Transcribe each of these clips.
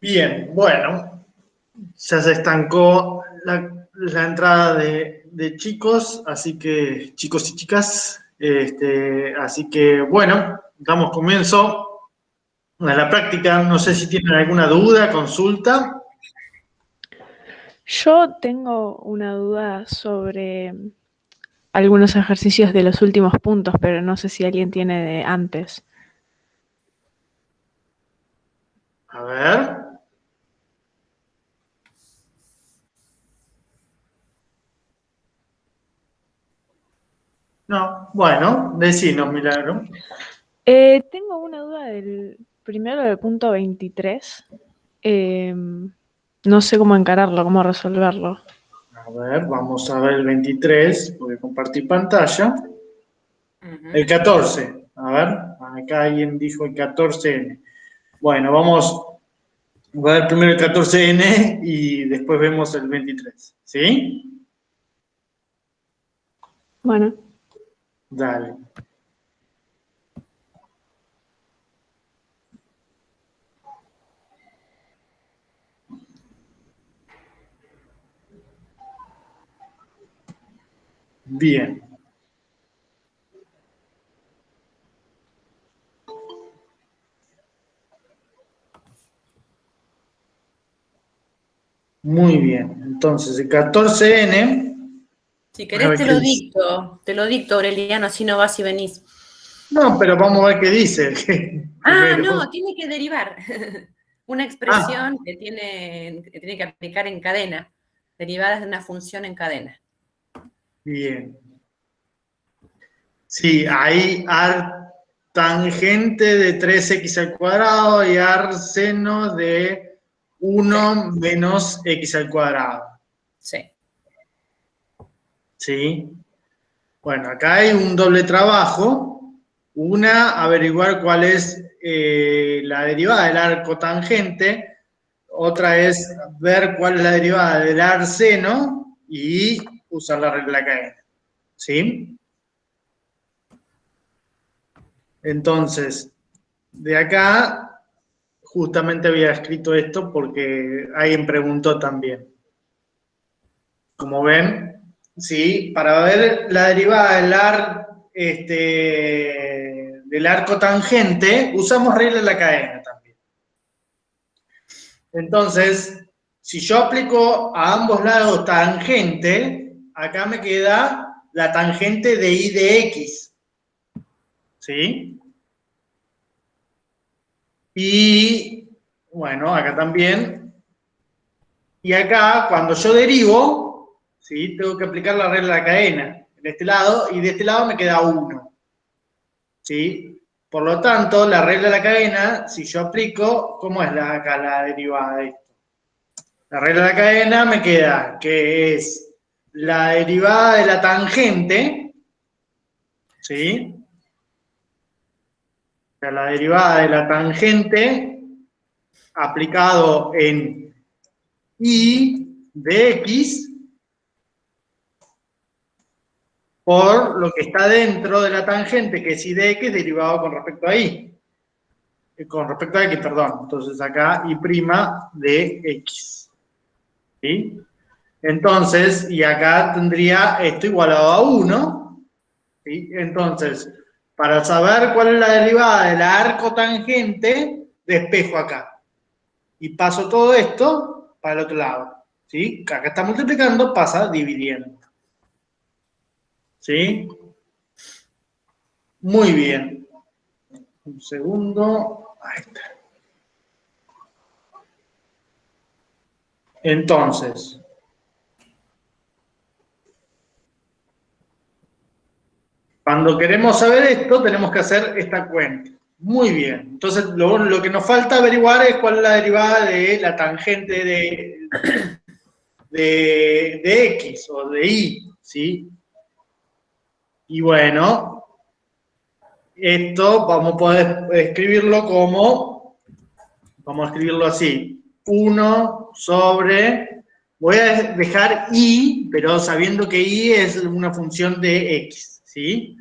Bien, bueno, ya se estancó la entrada de chicos, así que, chicos y chicas, así que, bueno, damos comienzo a la práctica. No sé si tienen alguna duda, consulta. Yo tengo una duda sobre algunos ejercicios de los últimos puntos, pero no sé si alguien tiene de antes. A ver. No, bueno, decinos, Milagro. Tengo una duda del punto 23. No sé cómo encararlo, cómo resolverlo. A ver, vamos a ver el 23, voy a compartir pantalla. El 14, a ver, acá alguien dijo el 14N. Bueno, voy a ver primero el 14N y después vemos el 23, ¿sí? Bueno, Dale. Bien. Muy bien. Entonces, el 14N, Si a querés ver qué dice. te lo dicto, Aureliano, así no vas y venís. No, pero vamos a ver qué dice Ah, primero. no, tiene que derivar. Una Ah, expresión que tiene que aplicar en cadena, derivadas de una función en cadena. bien. Sí, hay artangente de 3x al cuadrado y arseno de Sí, 1 menos x al cuadrado. sí. ¿Sí? Bueno, acá hay un doble trabajo. Una, averiguar cuál es la derivada del arco tangente. Otra es ver cuál es la derivada del arseno y usar la regla cadena. ¿Sí? Entonces, de acá, justamente había escrito esto porque alguien preguntó también. Como ven, ¿sí? Para ver la derivada del arco tangente, usamos regla de la cadena también. Entonces, si yo aplico a ambos lados tangente, acá me queda la tangente de y de x. ¿Sí? Y, bueno, acá también. Y acá, cuando yo derivo, ¿sí? Tengo que aplicar la regla de la cadena en este lado, y de este lado me queda 1. ¿Sí? Por lo tanto, la regla de la cadena, si yo aplico, ¿cómo es acá la derivada de esto? La regla de la cadena me queda que es la derivada de la tangente, ¿sí? O sea, la derivada de la tangente aplicado en y de x por lo que está dentro de la tangente, que es y de x, derivado con respecto a y. Con respecto a x, perdón. Entonces acá y' de x. ¿Sí? Entonces, y acá tendría esto igualado a 1. ¿Sí? Entonces, para saber cuál es la derivada del arco tangente, despejo acá. Y paso todo esto para el otro lado. ¿Sí? Acá está multiplicando, pasa dividiendo. ¿Sí? Muy bien. Un segundo. Ahí está. Entonces, cuando queremos saber esto, tenemos que hacer esta cuenta. Muy bien. Entonces, lo que nos falta averiguar es cuál es la derivada de la tangente de x o de y, ¿sí? Y bueno, esto vamos a poder escribirlo vamos a escribirlo así, 1 sobre, voy a dejar y, pero sabiendo que y es una función de x, ¿sí?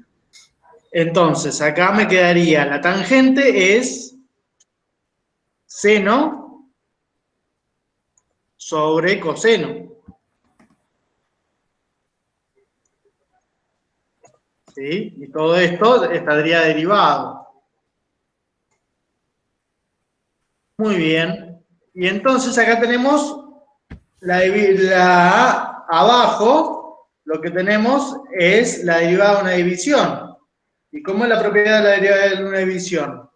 Entonces, acá me quedaría, la tangente es seno sobre coseno. ¿Sí? Y todo esto estaría derivado. Muy bien. Y entonces acá tenemos abajo, lo que tenemos es la derivada de una división. ¿Y cómo es la propiedad de la derivada de una división?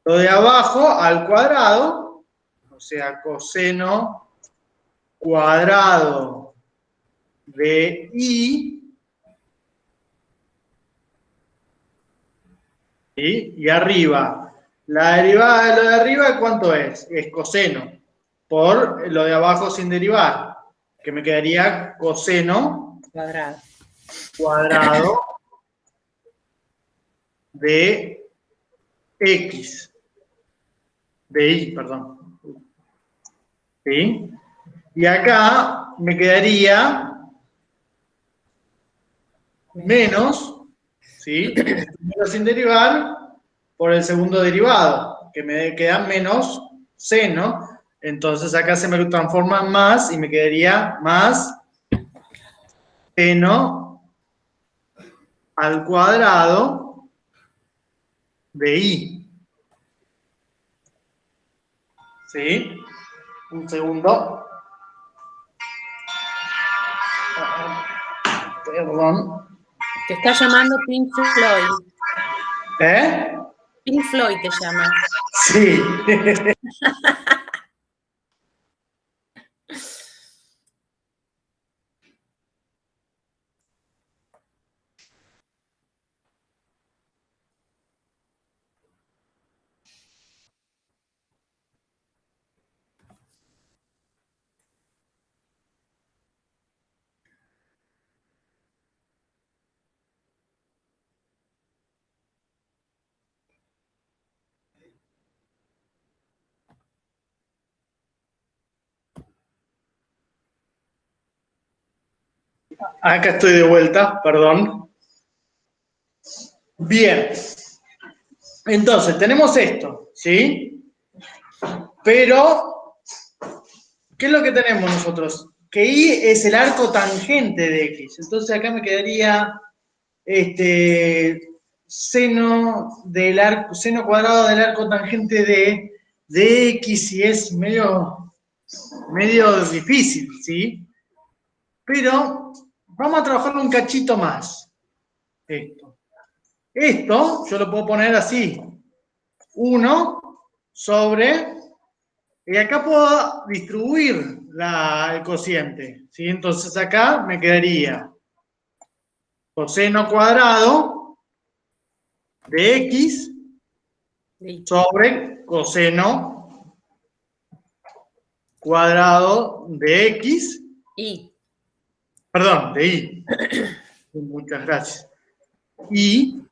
Lo de abajo al cuadrado, o sea, coseno cuadrado de i, ¿sí? Y arriba, la derivada de lo de arriba, ¿cuánto es? Es coseno, por lo de abajo sin derivar, que me quedaría coseno cuadrado de x, de y, perdón. ¿Sí? Y acá me quedaría menos, ¿sí? Menos sin derivar por el segundo derivado, que me queda menos seno. Entonces acá se me transforma en más y me quedaría más seno al cuadrado de i. ¿Sí? Un segundo. Perdón. Te está llamando Pink Floyd. ¿Eh? Pink Floyd te llama. Sí. Acá estoy de vuelta, perdón. Bien. Entonces, tenemos esto, ¿sí? Pero, ¿qué es lo que tenemos nosotros? Que y es el arco tangente de x. Entonces acá me quedaría seno cuadrado del arco tangente de x, y es medio difícil, ¿sí? Pero vamos a trabajarlo un cachito más. Esto yo lo puedo poner así. 1 sobre... Y acá puedo distribuir el cociente, ¿sí? Entonces acá me quedaría coseno cuadrado de x sobre coseno cuadrado de x. Perdón, de y. Muchas gracias. Y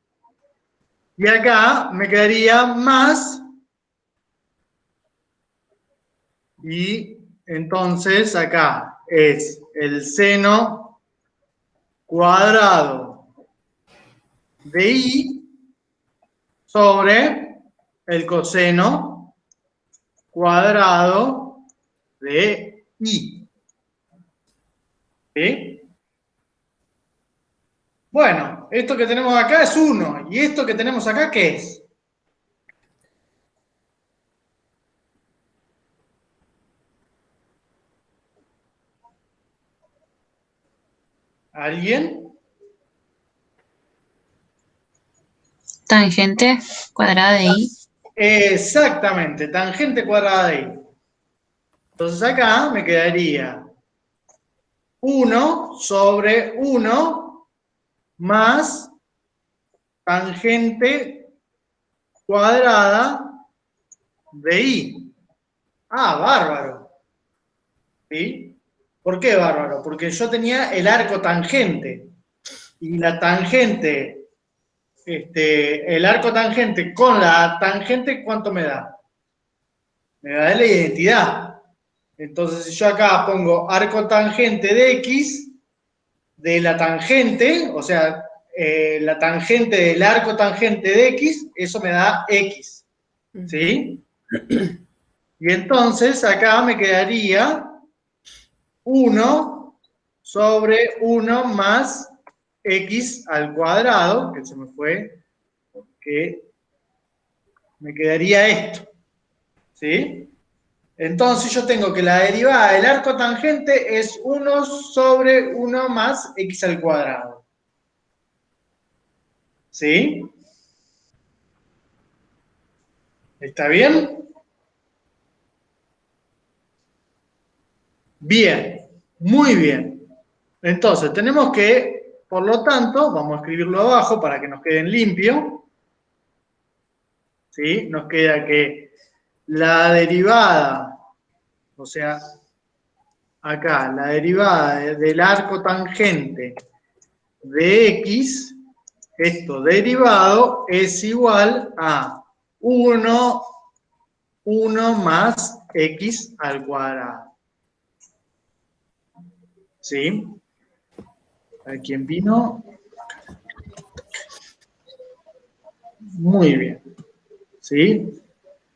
acá me quedaría más. Y entonces acá es el seno cuadrado de i sobre el coseno cuadrado de i. ¿Sí? Bueno, esto que tenemos acá es 1. ¿Y esto que tenemos acá qué es? ¿Alguien? Tangente cuadrada de i. Exactamente, tangente cuadrada de i. Entonces acá me quedaría 1 sobre 1 más tangente cuadrada de i. Ah, bárbaro. ¿Sí? ¿Por qué bárbaro? Porque yo tenía el arco tangente. Y la tangente, el arco tangente con la tangente, ¿cuánto me da? Me da la identidad. Entonces, si yo acá pongo arco tangente de x, de la tangente, o sea, la tangente del arco tangente de x, eso me da x. ¿Sí? Y entonces acá me quedaría 1 sobre 1 más x al cuadrado, que se me fue, porque me quedaría esto, ¿sí? Entonces yo tengo que la derivada del arco tangente es 1 sobre 1 más x al cuadrado. ¿Sí? ¿Está bien? Bien, muy bien. Entonces tenemos que, por lo tanto, vamos a escribirlo abajo para que nos queden limpio. ¿Sí? Nos queda que la derivada, o sea, acá, la derivada del arco tangente de x, esto derivado, es igual a 1 más x al cuadrado. ¿Sí? ¿A quién vino? Muy bien. ¿Sí?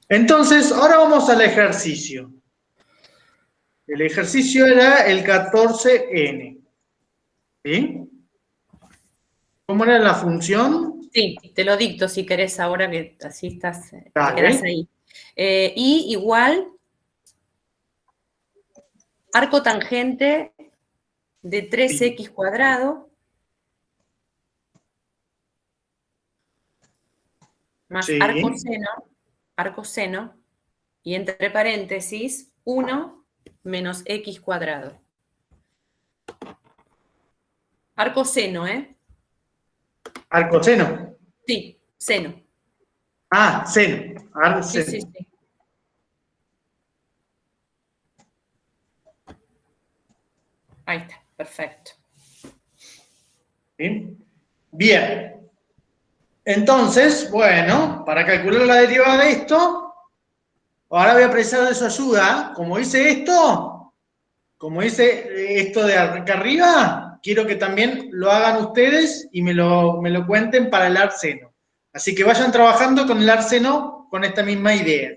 Entonces, ahora vamos al ejercicio. El ejercicio era el 14n. ¿Sí? ¿Cómo era la función? Sí, te lo dicto si querés ahora que así estás, te Dale. quedás ahí. Y igual arco tangente de 3x cuadrado más Sí. arco seno, y entre paréntesis, 1 menos x cuadrado. Arco seno, ¿eh? Arco seno. Sí, seno. Ah, seno. Arco Sí, seno. sí, sí. Ahí está, perfecto. ¿Sí? Bien. Entonces, bueno, para calcular la derivada de esto, ahora voy a precisar de su ayuda. Como hice esto de acá arriba, quiero que también lo hagan ustedes y me lo cuenten para el arseno. Así que vayan trabajando con el arseno con esta misma idea.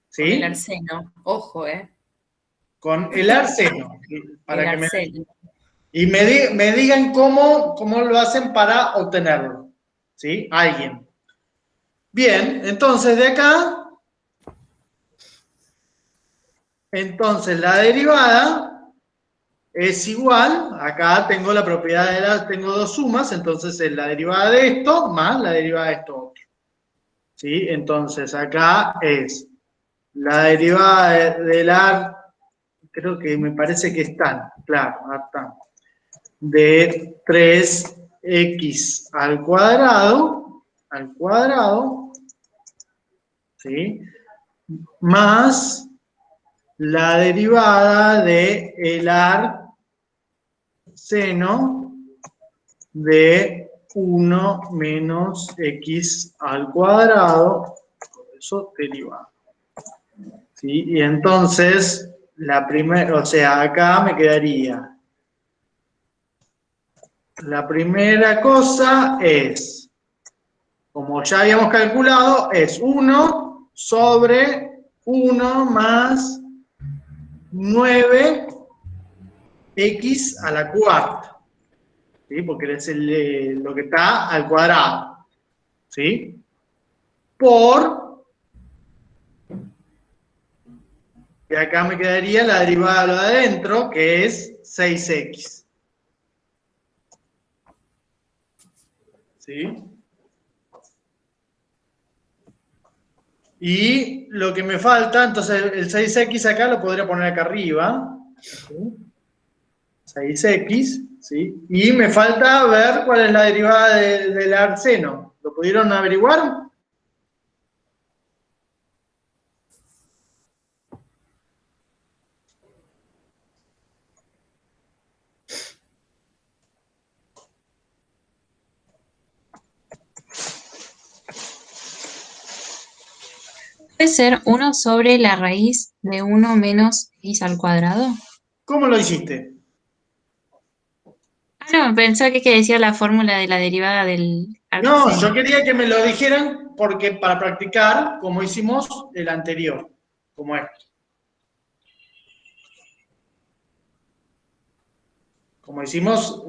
¿Sí? Con el arseno, ojo, ¿eh? Con el arseno. Para El que arseno. y me digan cómo lo hacen para obtenerlo. ¿Sí? Alguien. Bien, entonces de acá, entonces la derivada es igual, acá tengo la propiedad tengo dos sumas, entonces es la derivada de esto más la derivada de esto otro. ¿Sí? Entonces acá es la derivada de la, creo que me parece que están, claro, están, de 3x al cuadrado, ¿sí? Más la derivada de el arseno de 1 menos x al cuadrado, por eso derivada. ¿Sí? Y entonces, la primera, o sea, acá me quedaría, la primera cosa es, como ya habíamos calculado, es 1 sobre 1 más 9x a la cuarta. ¿Sí? Porque es lo que está al cuadrado. ¿Sí? Por, y acá me quedaría la derivada de lo de adentro, que es 6x. ¿Sí? Y lo que me falta, entonces el 6x acá lo podría poner acá arriba. ¿Sí? 6x, ¿sí? Y me falta ver cuál es la derivada del arseno. ¿Lo pudieron averiguar? ¿Puede ser 1 sobre la raíz de 1 menos x al cuadrado? ¿Cómo lo hiciste? Ah, no, pensaba que decía la fórmula de la derivada del No, arseno. yo quería que me lo dijeran porque para practicar, como hicimos el anterior, como esto.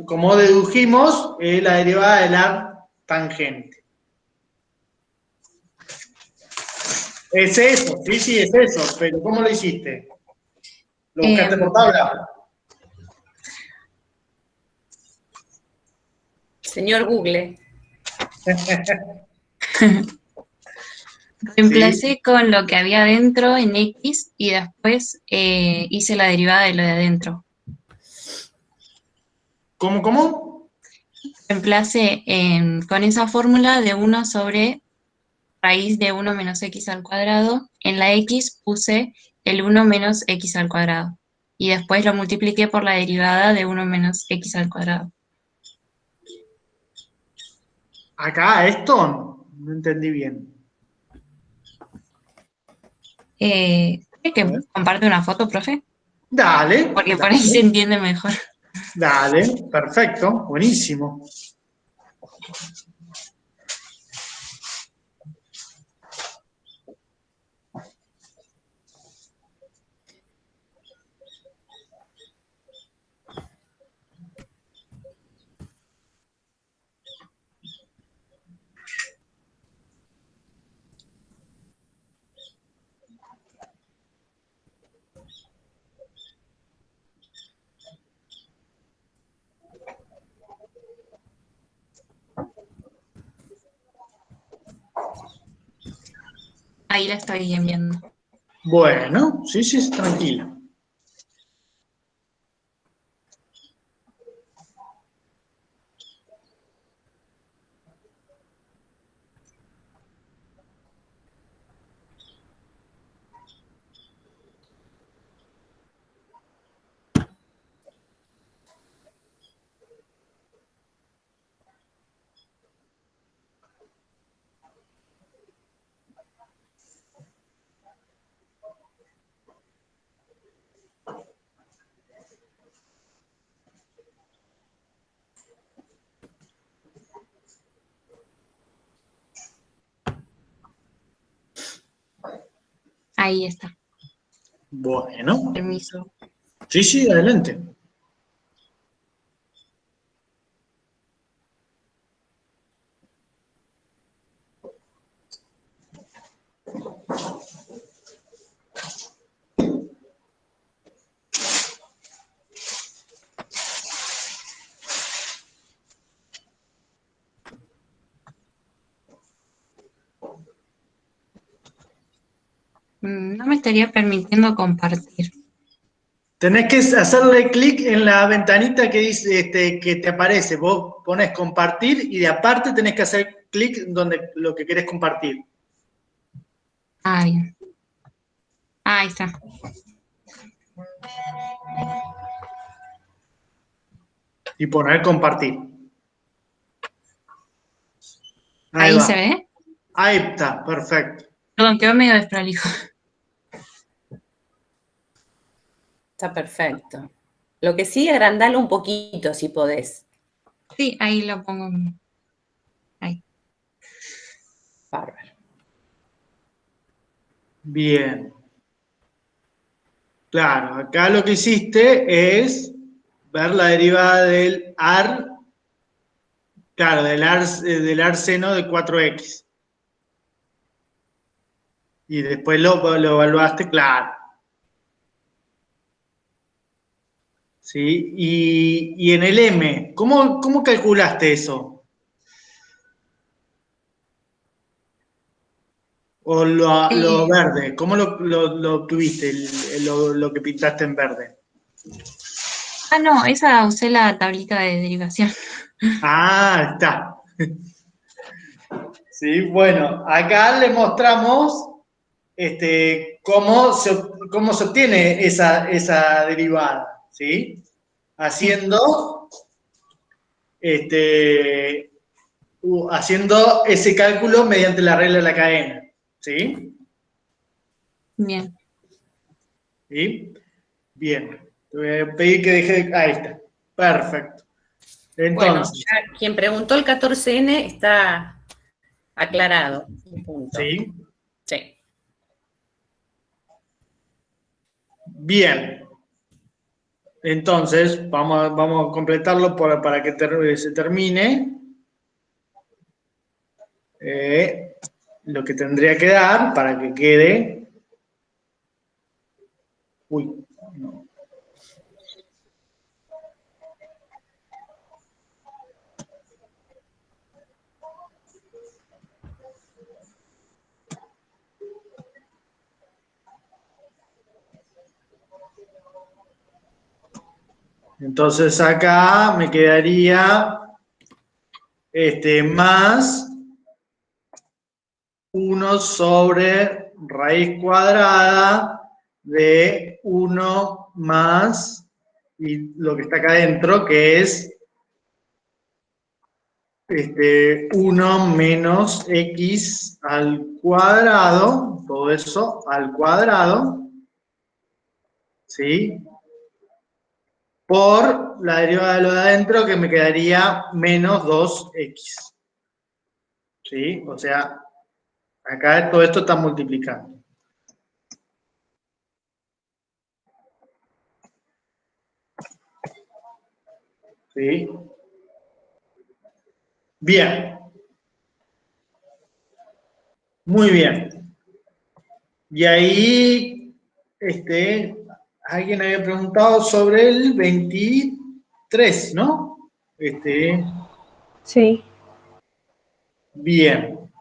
como dedujimos, la derivada del ar tangente. Es eso, sí, es eso, pero ¿cómo lo hiciste? ¿Lo buscaste por tabla? Señor Google. Reemplacé con lo que había adentro en X y después hice la derivada de lo de adentro. ¿Cómo? Reemplacé con esa fórmula de 1 sobre raíz de 1 menos x al cuadrado. En la x puse el 1 menos x al cuadrado. Y después lo multipliqué por la derivada de 1 menos x al cuadrado. Acá, esto no entendí bien. ¿Quiere que comparte una foto, profe? Dale. Porque por ahí se entiende mejor. Dale, perfecto, buenísimo. Ahí la estoy enviando. Bueno, sí, tranquilo. Ahí está. Bueno. Permiso. Sí, adelante. No me estaría permitiendo compartir. Tenés que hacerle clic en la ventanita que dice, que te aparece. Vos pones compartir y de aparte tenés que hacer clic donde lo que querés compartir. Ah, bien. Ahí está. Y poner compartir. Ahí va. se ve. Ahí está, perfecto. Perdón, quedó medio desprolijo. Está perfecto. Lo que sí, agrandalo un poquito si podés. Sí, ahí lo pongo. Ahí. Bárbaro. Bien. Claro, acá lo que hiciste es ver la derivada del ar, claro, del ar seno de 4x. Y después lo evaluaste, claro. ¿Sí? Y en el M, ¿cómo calculaste eso? O lo verde, ¿cómo lo obtuviste, lo que pintaste en verde? Ah, no, esa usé la tablita de derivación. Ah, está. Sí, bueno, acá le mostramos cómo se obtiene esa derivada, ¿sí? Haciendo ese cálculo mediante la regla de la cadena, ¿sí? Bien. ¿Sí? Bien. Te voy a pedir que deje. Ahí está. Perfecto. Bueno, Entonces, ya quien preguntó el 14N está aclarado. Un punto. ¿sí? Sí. Bien. Entonces, vamos a completarlo para que se termine. Lo que tendría que dar para que quede. Uy, no. Entonces acá me quedaría más 1 sobre raíz cuadrada de 1 más, y lo que está acá adentro, que es 1 menos x al cuadrado, todo eso al cuadrado, ¿sí? Por la derivada de lo de adentro, que me quedaría menos 2x. ¿Sí? O sea, acá todo esto está multiplicando. ¿Sí? Bien. Muy bien. Y ahí, alguien había preguntado sobre el 23, ¿no? Sí. Bien.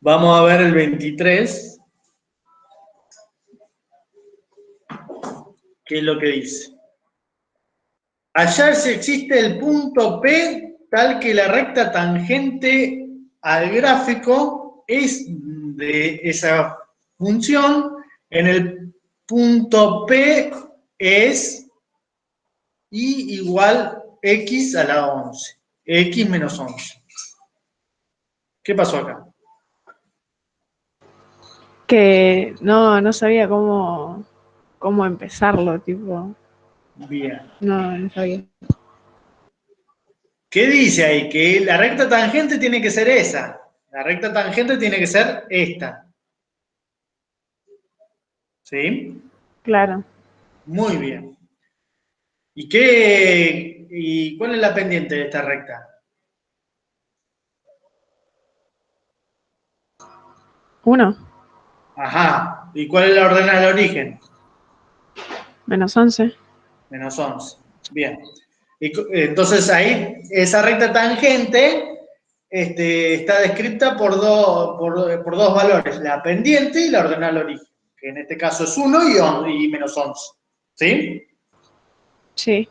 Vamos a ver el 23. ¿Qué es lo que dice? Hallar si existe el punto P tal que la recta tangente al gráfico es de esa función. En el punto P es y igual x a la 11. X menos 11. ¿Qué pasó acá? Que no sabía cómo empezarlo, tipo. Bien. No sabía. ¿Qué dice ahí? Que la recta tangente tiene que ser esa. La recta tangente tiene que ser esta. ¿Sí? Claro. Muy bien. ¿Y cuál es la pendiente de esta recta? 1 Ajá. ¿Y cuál es la ordenada del origen? menos 11. Menos 11. Bien. Entonces ahí, esa recta tangente está descrita por dos valores, la pendiente y la ordenada del origen, que en este caso es 1 y menos 11. ¿Sí? Sí.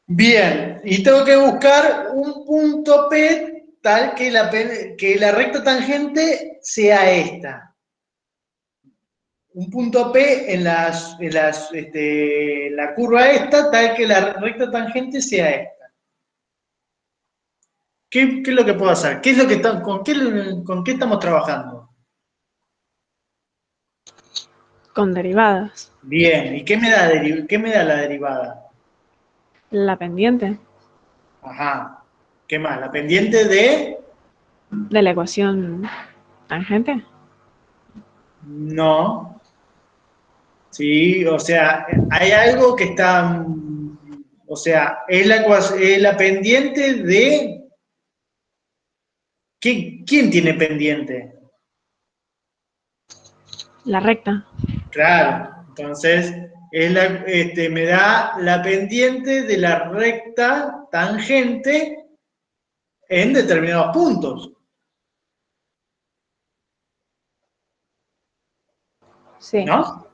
Bien, y tengo que buscar un punto P tal que la recta tangente sea esta. Un punto P en la curva esta tal que la recta tangente sea esta. ¿Qué es lo que puedo hacer? ¿Con qué estamos trabajando? Con derivadas. Bien, ¿y qué me da la derivada? La pendiente Ajá. ¿Qué más? La pendiente de... de la ecuación tangente. No. Sí, o sea, hay algo que está... O sea, es la pendiente de... ¿Quién tiene pendiente? La recta. Claro, entonces me da la pendiente de la recta tangente en determinados puntos, Sí. ¿no?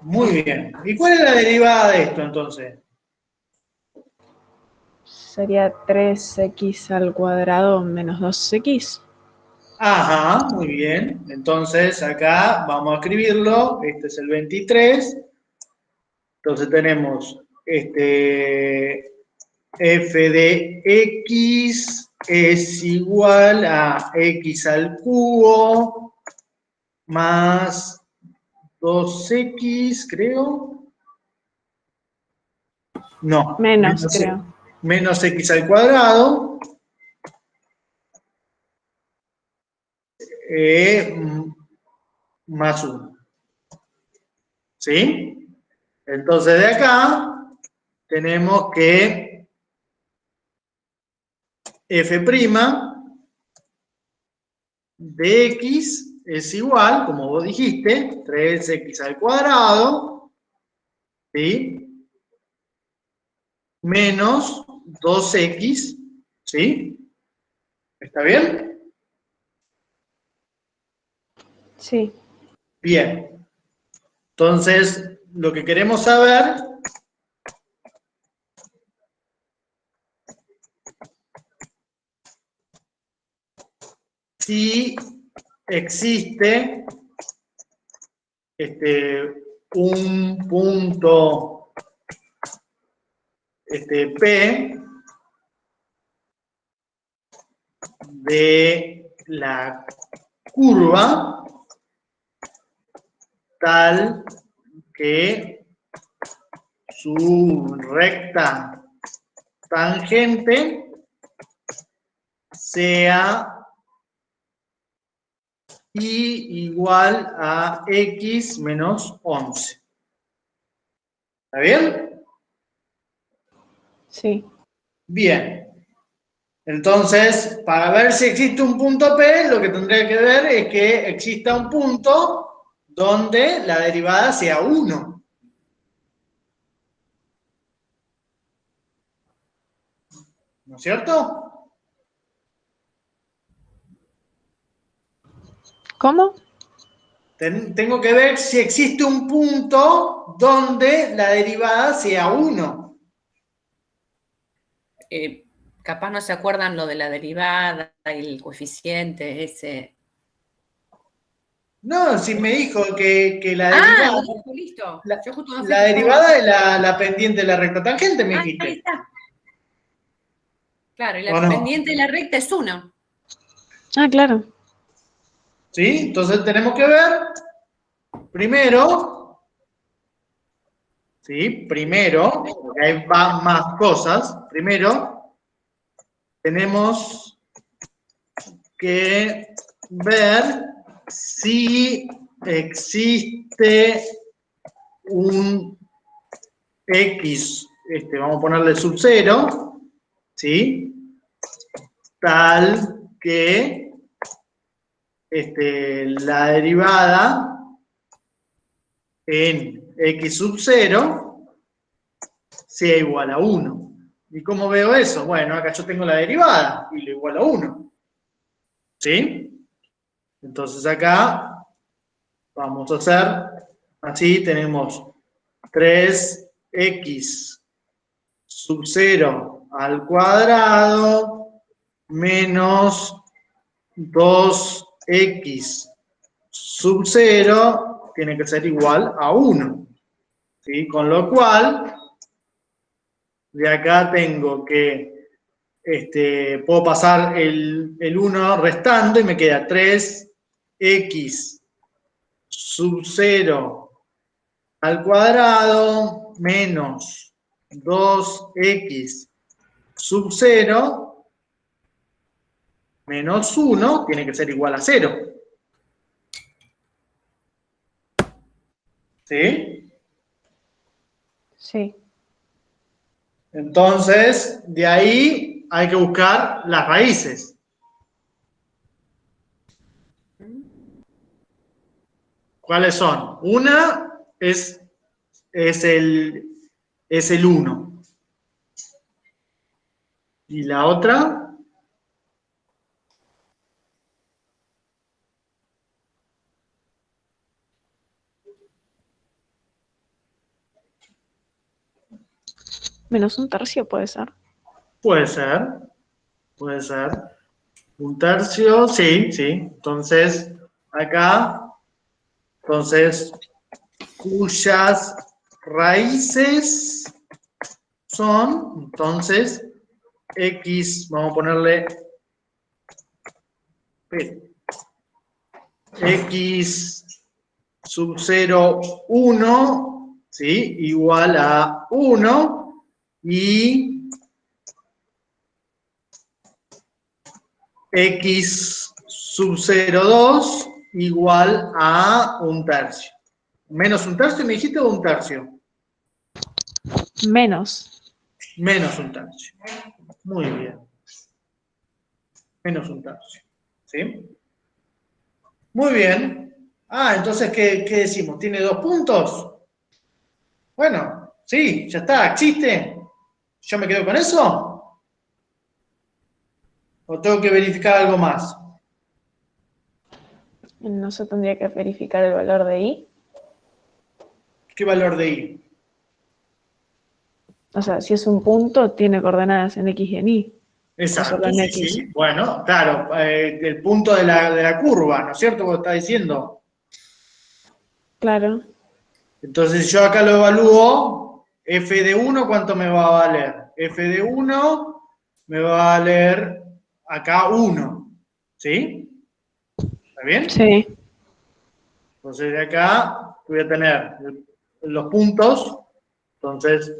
Muy bien. ¿Y cuál es la derivada de esto entonces? Sería 3x al cuadrado menos 2x. Ajá, muy bien. Entonces acá vamos a escribirlo. Este es el 23. Entonces tenemos f de x es igual a x al cubo más 2x, creo. No, Menos, creo. menos x al cuadrado más 1. ¿Sí? Entonces de acá tenemos que f' de x es igual, como vos dijiste, 3x al cuadrado, ¿sí? Menos 2x, ¿sí? ¿Está bien? Sí. Bien. Entonces, lo que queremos saber si existe un punto P de la curva tal que su recta tangente sea y igual a x menos 11. ¿Está bien? Sí. Bien. Entonces, para ver si existe un punto P, lo que tendría que ver es que exista un punto donde la derivada sea 1. ¿No es cierto? ¿Cómo? Tengo que ver si existe un punto donde la derivada sea 1. Capaz no se acuerdan lo de la derivada y el coeficiente ese. No, si me dijo que la Ah, derivada, listo. la, Yo justo no la fui derivada es la pendiente de la recta tangente, me ahí dijiste. está. Claro, y ¿O la no? pendiente de la recta es 1. Ah, claro. ¿Sí? Entonces tenemos que ver primero, ¿sí? Primero, porque ahí van más cosas. Primero, tenemos que ver si existe un x, vamos a ponerle sub 0, ¿sí? Tal que la derivada en x sub 0 sea igual a 1. ¿Y cómo veo eso? Bueno, acá yo tengo la derivada y lo igual a 1. ¿Sí? Entonces acá vamos a hacer así, tenemos 3x sub 0 al cuadrado menos 2x sub 0 tiene que ser igual a 1. ¿Sí? Con lo cual, de acá tengo que, puedo pasar el 1 restando y me queda 3x sub 0 al cuadrado menos 2x sub 0 menos 1 tiene que ser igual a 0. ¿Sí? Sí. Entonces, de ahí hay que buscar las raíces. ¿Cuáles son? Una es el 1. ¿Y la otra? Menos un tercio puede ser. Puede ser. Puede ser. Un tercio, sí, sí. Entonces, acá, cuyas raíces son, entonces, x, vamos a ponerle x sub 0, 1, ¿sí? Igual a 1 y x sub 0, 2 igual a un tercio. ¿Menos un tercio me dijiste o un tercio? Menos. Menos un tercio. Muy bien. Menos un tercio. ¿Sí? Muy bien. Ah, entonces, ¿qué decimos? ¿Tiene 2 puntos? Bueno, sí, ya está, existe. ¿Yo me quedo con eso? ¿O tengo que verificar algo más? No se tendría que verificar el valor de I. ¿Qué valor de I? O sea, si es un punto, tiene coordenadas en X y en Y. O solo Exacto, en sí, X. sí. Bueno, claro, el punto de la curva, ¿no es cierto? Vos estás diciendo. Claro. Entonces yo acá lo evalúo, f de 1, ¿cuánto me va a valer? F de 1 me va a valer acá 1, ¿sí? ¿Está bien? Sí. Entonces de acá voy a tener los puntos, entonces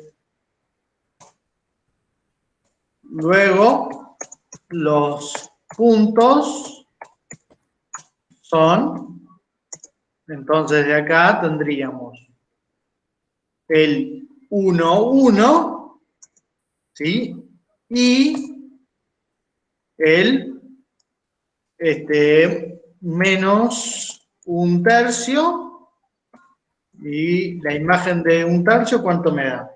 luego los puntos son, entonces de acá tendríamos el 1, 1, ¿sí? Y el menos un tercio, y la imagen de un tercio, ¿cuánto me da?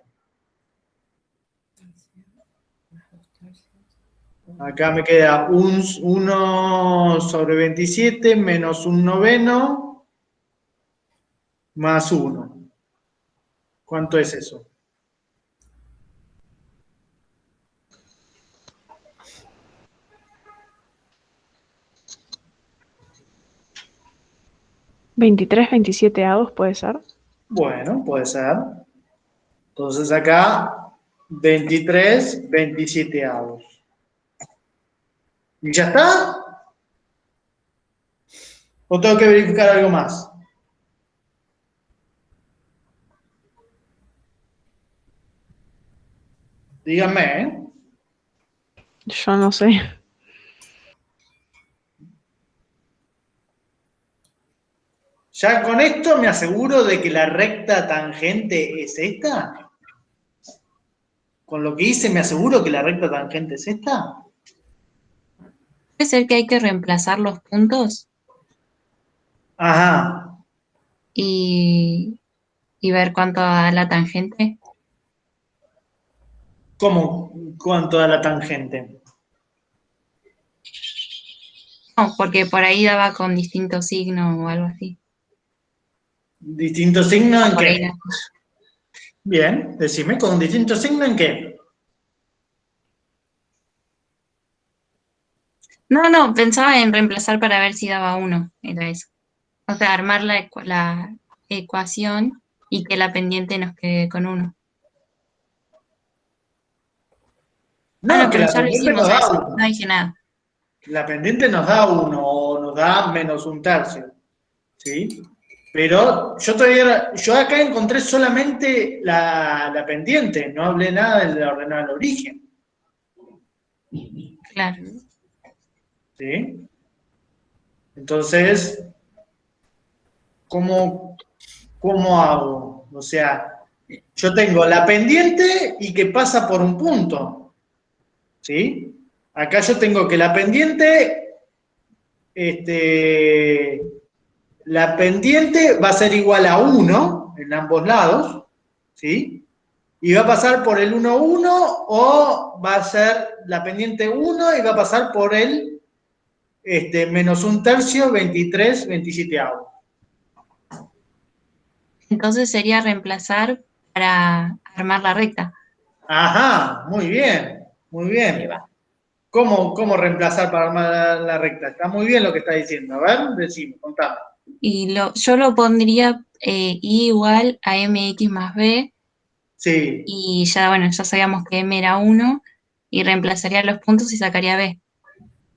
Acá me queda 1 sobre 27 menos un noveno más 1. ¿Cuánto es eso? ¿23, 27 avos puede ser? Bueno, puede ser. Entonces acá 23, 27 avos. ¿Y ya está? ¿O tengo que verificar algo más? Díganme, ¿eh? Yo no sé. Ya con esto me aseguro de que la recta tangente es esta. Con lo que hice me aseguro que la recta tangente es esta. ¿Puede ser que hay que reemplazar los puntos Ajá. y, y ver cuánto da la tangente? ¿Cómo? ¿Cuánto da la tangente? No, porque por ahí daba con distinto signo o algo así. ¿Distinto signo en Por ahí qué? Bien, decime, ¿con un distinto signo en qué? No, pensaba en reemplazar para ver si daba 1, era eso. O sea, armar la ecuación y que la pendiente nos quede con 1. Ah, No, no, que pero la ya lo pendiente nos hicimos a da eso, no 1. dije nada. La pendiente nos da 1 o nos da menos un tercio. ¿Sí? Pero yo acá encontré solamente la pendiente, no hablé nada del ordenado del origen. Claro. ¿Sí? Entonces, ¿cómo hago? O sea, yo tengo la pendiente y que pasa por un punto. ¿Sí? Acá yo tengo que la pendiente va a ser igual a 1 en ambos lados, ¿sí? Y va a pasar por el 1, 1, o va a ser la pendiente 1 y va a pasar por el menos un tercio, 23, 27 avos. Entonces sería reemplazar para armar la recta. Ajá, muy bien, muy Ahí bien. va. ¿Cómo reemplazar para armar la recta? Está muy bien lo que está diciendo. A ver, decime, contame. Y yo lo pondría I igual a mx más b, Sí. y ya, bueno, ya sabíamos que m era 1, y reemplazaría los puntos y sacaría b.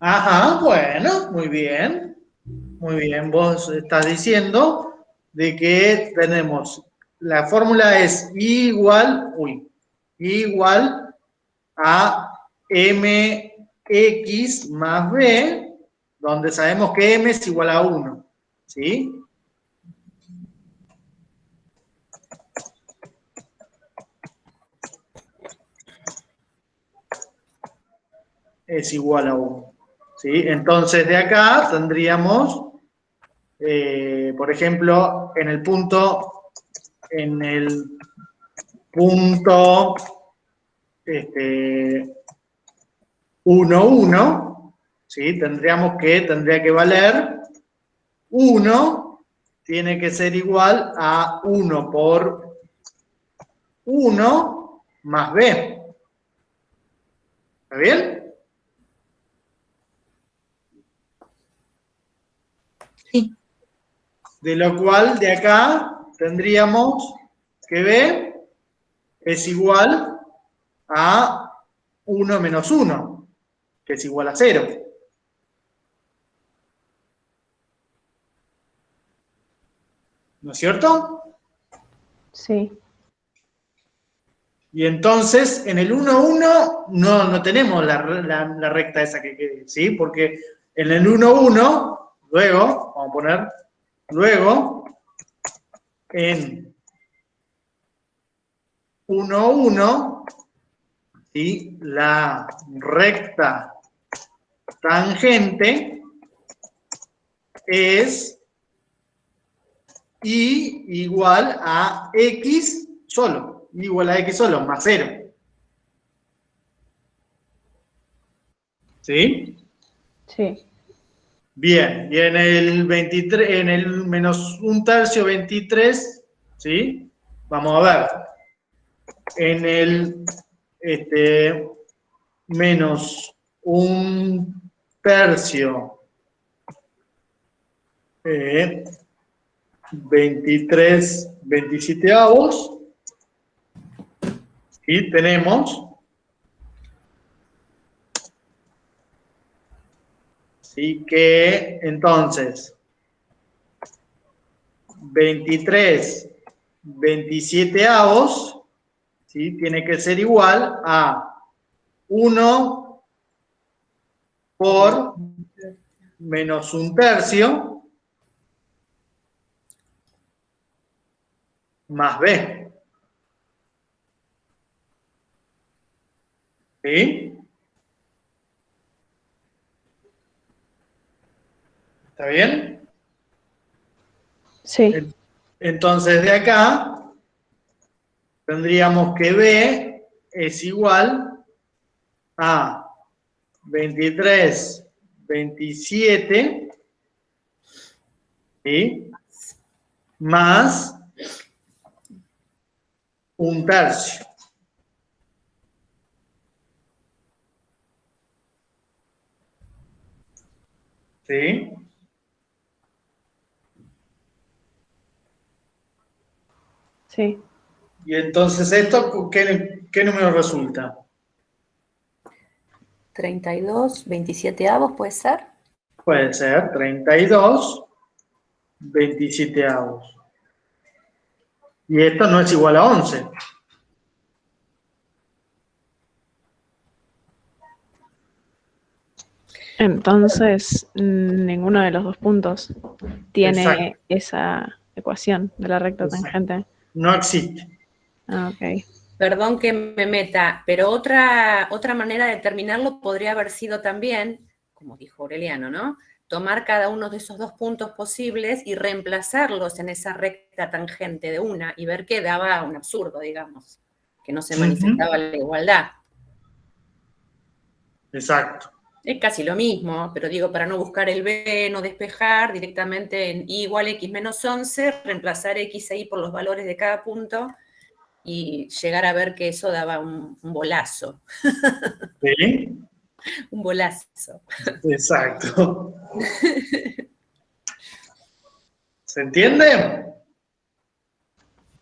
Ajá, bueno, muy bien. Muy bien, vos estás diciendo de que tenemos, la fórmula es I igual a mx más b, donde sabemos que m es igual a 1, ¿sí? es igual a 1. ¿Sí? Entonces de acá tendríamos, por ejemplo, en el punto 1, 1, ¿sí? Tendría que valer 1, tiene que ser igual a 1 por 1 más b. ¿Está bien? Sí. De lo cual, de acá, tendríamos que b es igual a 1 menos 1, que es igual a 0. ¿No es cierto? Sí. Y entonces, en el 1, 1 no tenemos la recta esa que quede, ¿sí? Porque en el 1, 1, luego, vamos a poner, luego, en 1, 1, ¿sí? La recta tangente es y igual a x solo, igual a x solo, más 0. ¿Sí? Sí. Bien, y en el 23, en el menos 1/3, 23, ¿sí? Vamos a ver. En el menos 1/3, 23, 27avos, y tenemos, ¿sí? Que entonces 23, 27avos, ¿sí? Tiene que ser igual a 1 por menos 1/3 más b. ¿Sí? ¿Está bien? Sí. Entonces de acá tendríamos que b es igual a 23, 27, ¿sí? Más 1/3. ¿Sí? Sí. Y entonces esto, ¿qué número resulta? 32, 27avos, ¿puede ser? Puede ser 32, 27avos. Y esto no es igual a 11. Entonces, ninguno de los dos puntos tiene Exacto. esa ecuación de la recta Exacto. tangente. No existe. Ah, ok. Perdón que me meta, pero otra manera de determinarlo podría haber sido también, como dijo Aureliano, ¿no? Tomar cada uno de esos dos puntos posibles y reemplazarlos en esa recta tangente de una y ver que daba un absurdo, digamos, que no se manifestaba la igualdad. Exacto. Es casi lo mismo, pero digo, para no buscar el b, no despejar, directamente en y igual x menos 11, reemplazar x ahí por los valores de cada punto y llegar a ver que eso daba un bolazo. ¿Sí? Un bolazo. Exacto. ¿Se entiende?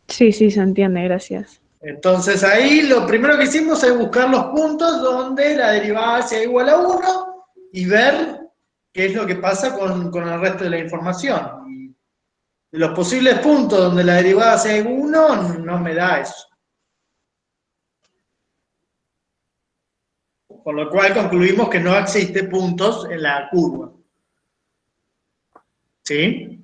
Sí, sí, se entiende, gracias. Entonces ahí lo primero que hicimos es buscar los puntos donde la derivada sea igual a 1 y ver qué es lo que pasa con el resto de la información. Y los posibles puntos donde la derivada sea 1 no me da eso. Con lo cual concluimos que no existe puntos en la curva. ¿Sí?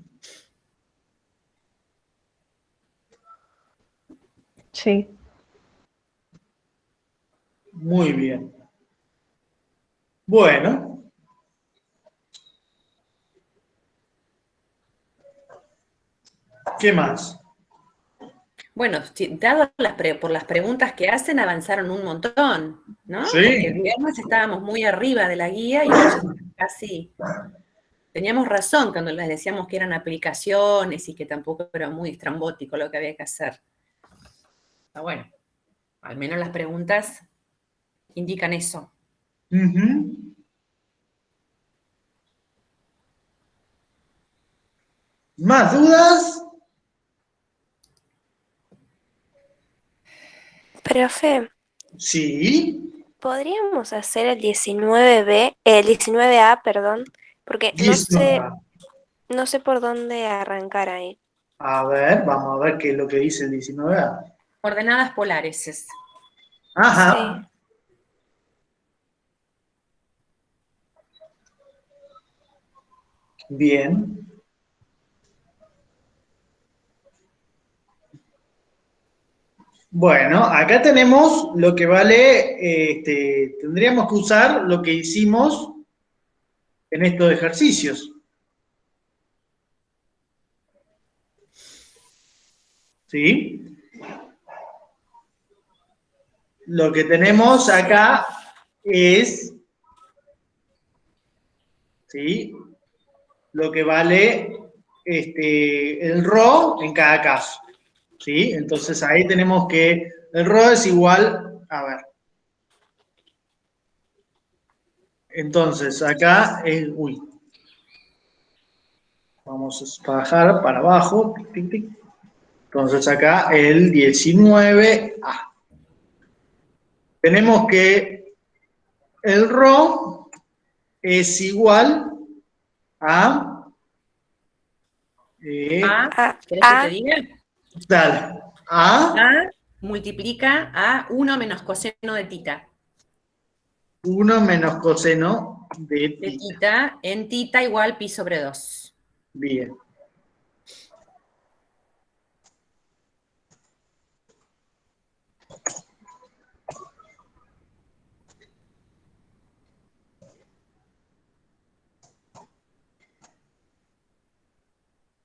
Sí. Muy bien. Bueno. ¿Qué más? Bueno, dado por las preguntas que hacen, avanzaron un montón, ¿no? Sí. Porque el viernes estábamos muy arriba de la guía y hoy ya casi... Teníamos razón cuando les decíamos que eran aplicaciones y que tampoco era muy estrambótico lo que había que hacer. Pero bueno, al menos las preguntas indican eso. ¿Más dudas? Profe, Sí. ¿podríamos hacer el 19B, el 19A, perdón? Porque no sé por dónde arrancar ahí. A ver, vamos a ver qué es lo que dice el 19A. Coordenadas polares es. Ajá. Bien. Bueno, acá tenemos lo que vale, tendríamos que usar lo que hicimos en estos ejercicios. ¿Sí? Lo que tenemos acá es, ¿sí?, lo que vale el ρ en cada caso. ¿Sí? Entonces ahí tenemos que el ρ es igual, a ver. Entonces acá es, vamos a bajar para abajo. Tic, tic, tic. Entonces acá el 19A. Tenemos que el ρ es igual a... ¿Querés que te diga? Dale. A multiplica a 1 menos coseno de tita. 1 menos coseno de tita en tita igual pi sobre 2. Bien.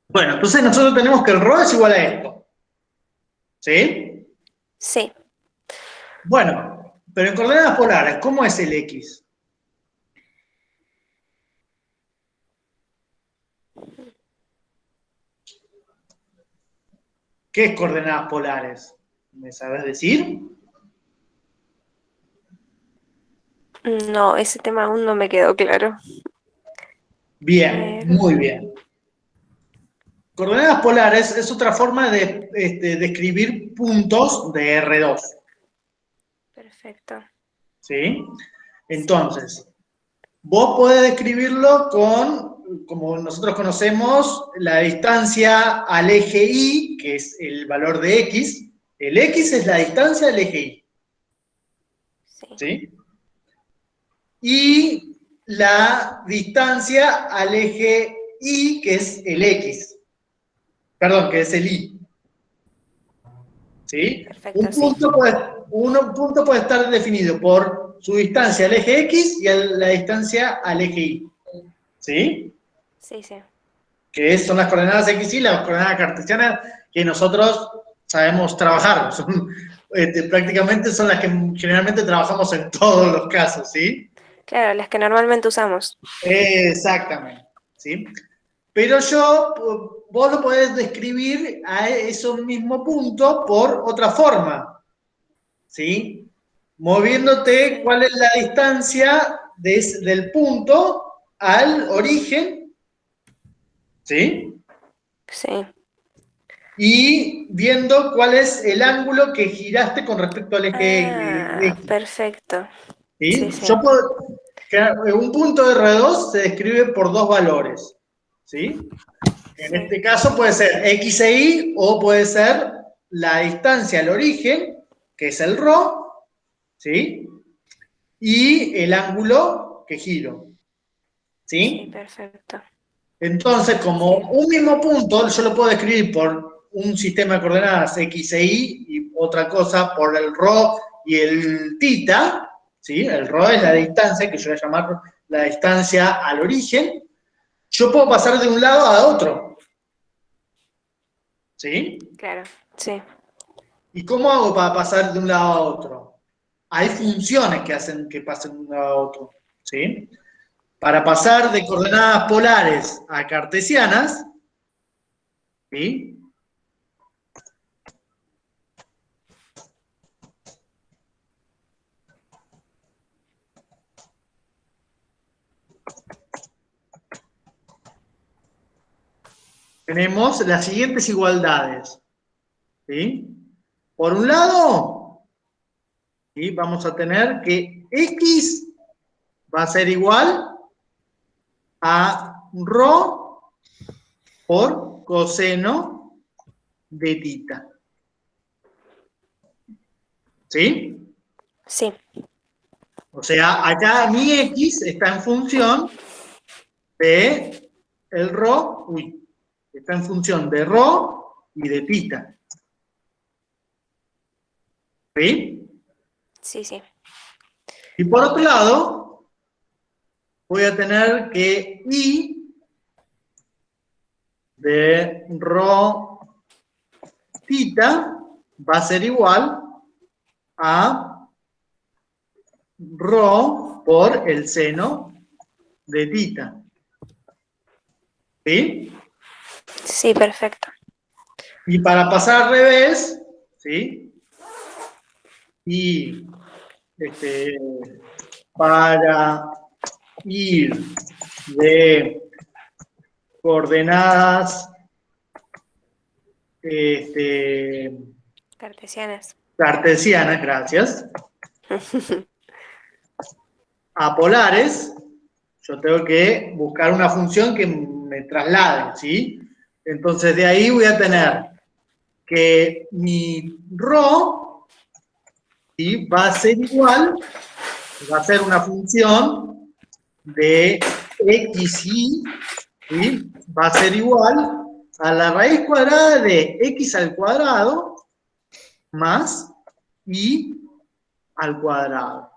Bueno, entonces nosotros tenemos que el ρ es igual a esto. ¿Sí? Sí. Bueno, pero en coordenadas polares, ¿cómo es el X? ¿Qué es coordenadas polares? ¿Me sabes decir? No, ese tema aún no me quedó claro. Bien, muy bien. Coordenadas polares es otra forma de escribir puntos de R2. Perfecto. ¿Sí? Entonces, vos podés describirlo con, como nosotros conocemos, la distancia al eje Y, que es el valor de X. El X es la distancia al eje Y. ¿Sí? Y la distancia al eje Y, que es el X. Perdón, que es el Y. ¿Sí? Perfecto, un punto puede estar definido por su distancia al eje X y la distancia al eje Y. ¿Sí? Sí, sí. Que son las coordenadas X y las coordenadas cartesianas que nosotros sabemos trabajar. Prácticamente son las que generalmente trabajamos en todos los casos, ¿sí? Claro, las que normalmente usamos. Exactamente, ¿sí? Pero vos lo podés describir a esos mismos puntos por otra forma, ¿sí? Moviéndote cuál es la distancia del punto al origen, ¿sí? Sí. Y viendo cuál es el ángulo que giraste con respecto al eje. Perfecto. ¿Sí? Sí, sí. Un punto de R2 se describe por dos valores, ¿sí? En este caso puede ser X e Y o puede ser la distancia al origen, que es el ρ, ¿sí? Y el ángulo que giro, ¿sí? Sí, perfecto. Entonces, como un mismo punto, yo lo puedo describir por un sistema de coordenadas X e Y y otra cosa por el ρ y el tita, ¿sí? El ρ es la distancia, que yo voy a llamar la distancia al origen. Yo puedo pasar de un lado a otro, ¿sí? Claro, sí. ¿Y cómo hago para pasar de un lado a otro? Hay funciones que hacen que pasen de un lado a otro, ¿sí? Para pasar de coordenadas polares a cartesianas, ¿sí? Tenemos las siguientes igualdades, ¿sí? Por un lado, ¿sí? Vamos a tener que x va a ser igual a ρ por coseno de tita. ¿Sí? Sí, O sea, acá mi x está en función de el ρ, está en función de ρ y de tita. ¿Sí? sí, sí. Y por otro lado, voy a tener que i de ρ tita va a ser igual a ρ por el seno de tita. ¿Sí? Sí, perfecto. Y para pasar al revés, ¿sí? Y para ir de coordenadas Cartesianas. cartesianas, gracias, a polares, yo tengo que buscar una función que me traslade, ¿sí? Entonces de ahí voy a tener que mi ρ, ¿sí? Va a ser igual, va a ser una función de xy, ¿sí? Va a ser igual a la raíz cuadrada de x al cuadrado más y al cuadrado.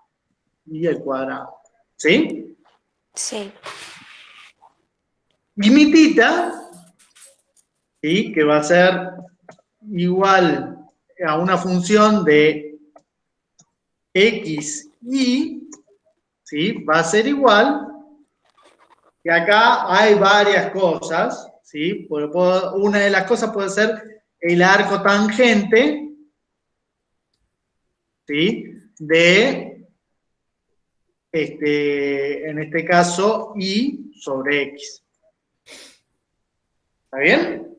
Y al cuadrado. ¿Sí? Sí, Y mi tita, ¿sí? Que va a ser igual a una función de x y, ¿sí? Va a ser igual, que acá hay varias cosas, ¿sí? Una de las cosas puede ser el arco tangente, ¿sí? De, en este caso, y sobre x. ¿Está bien?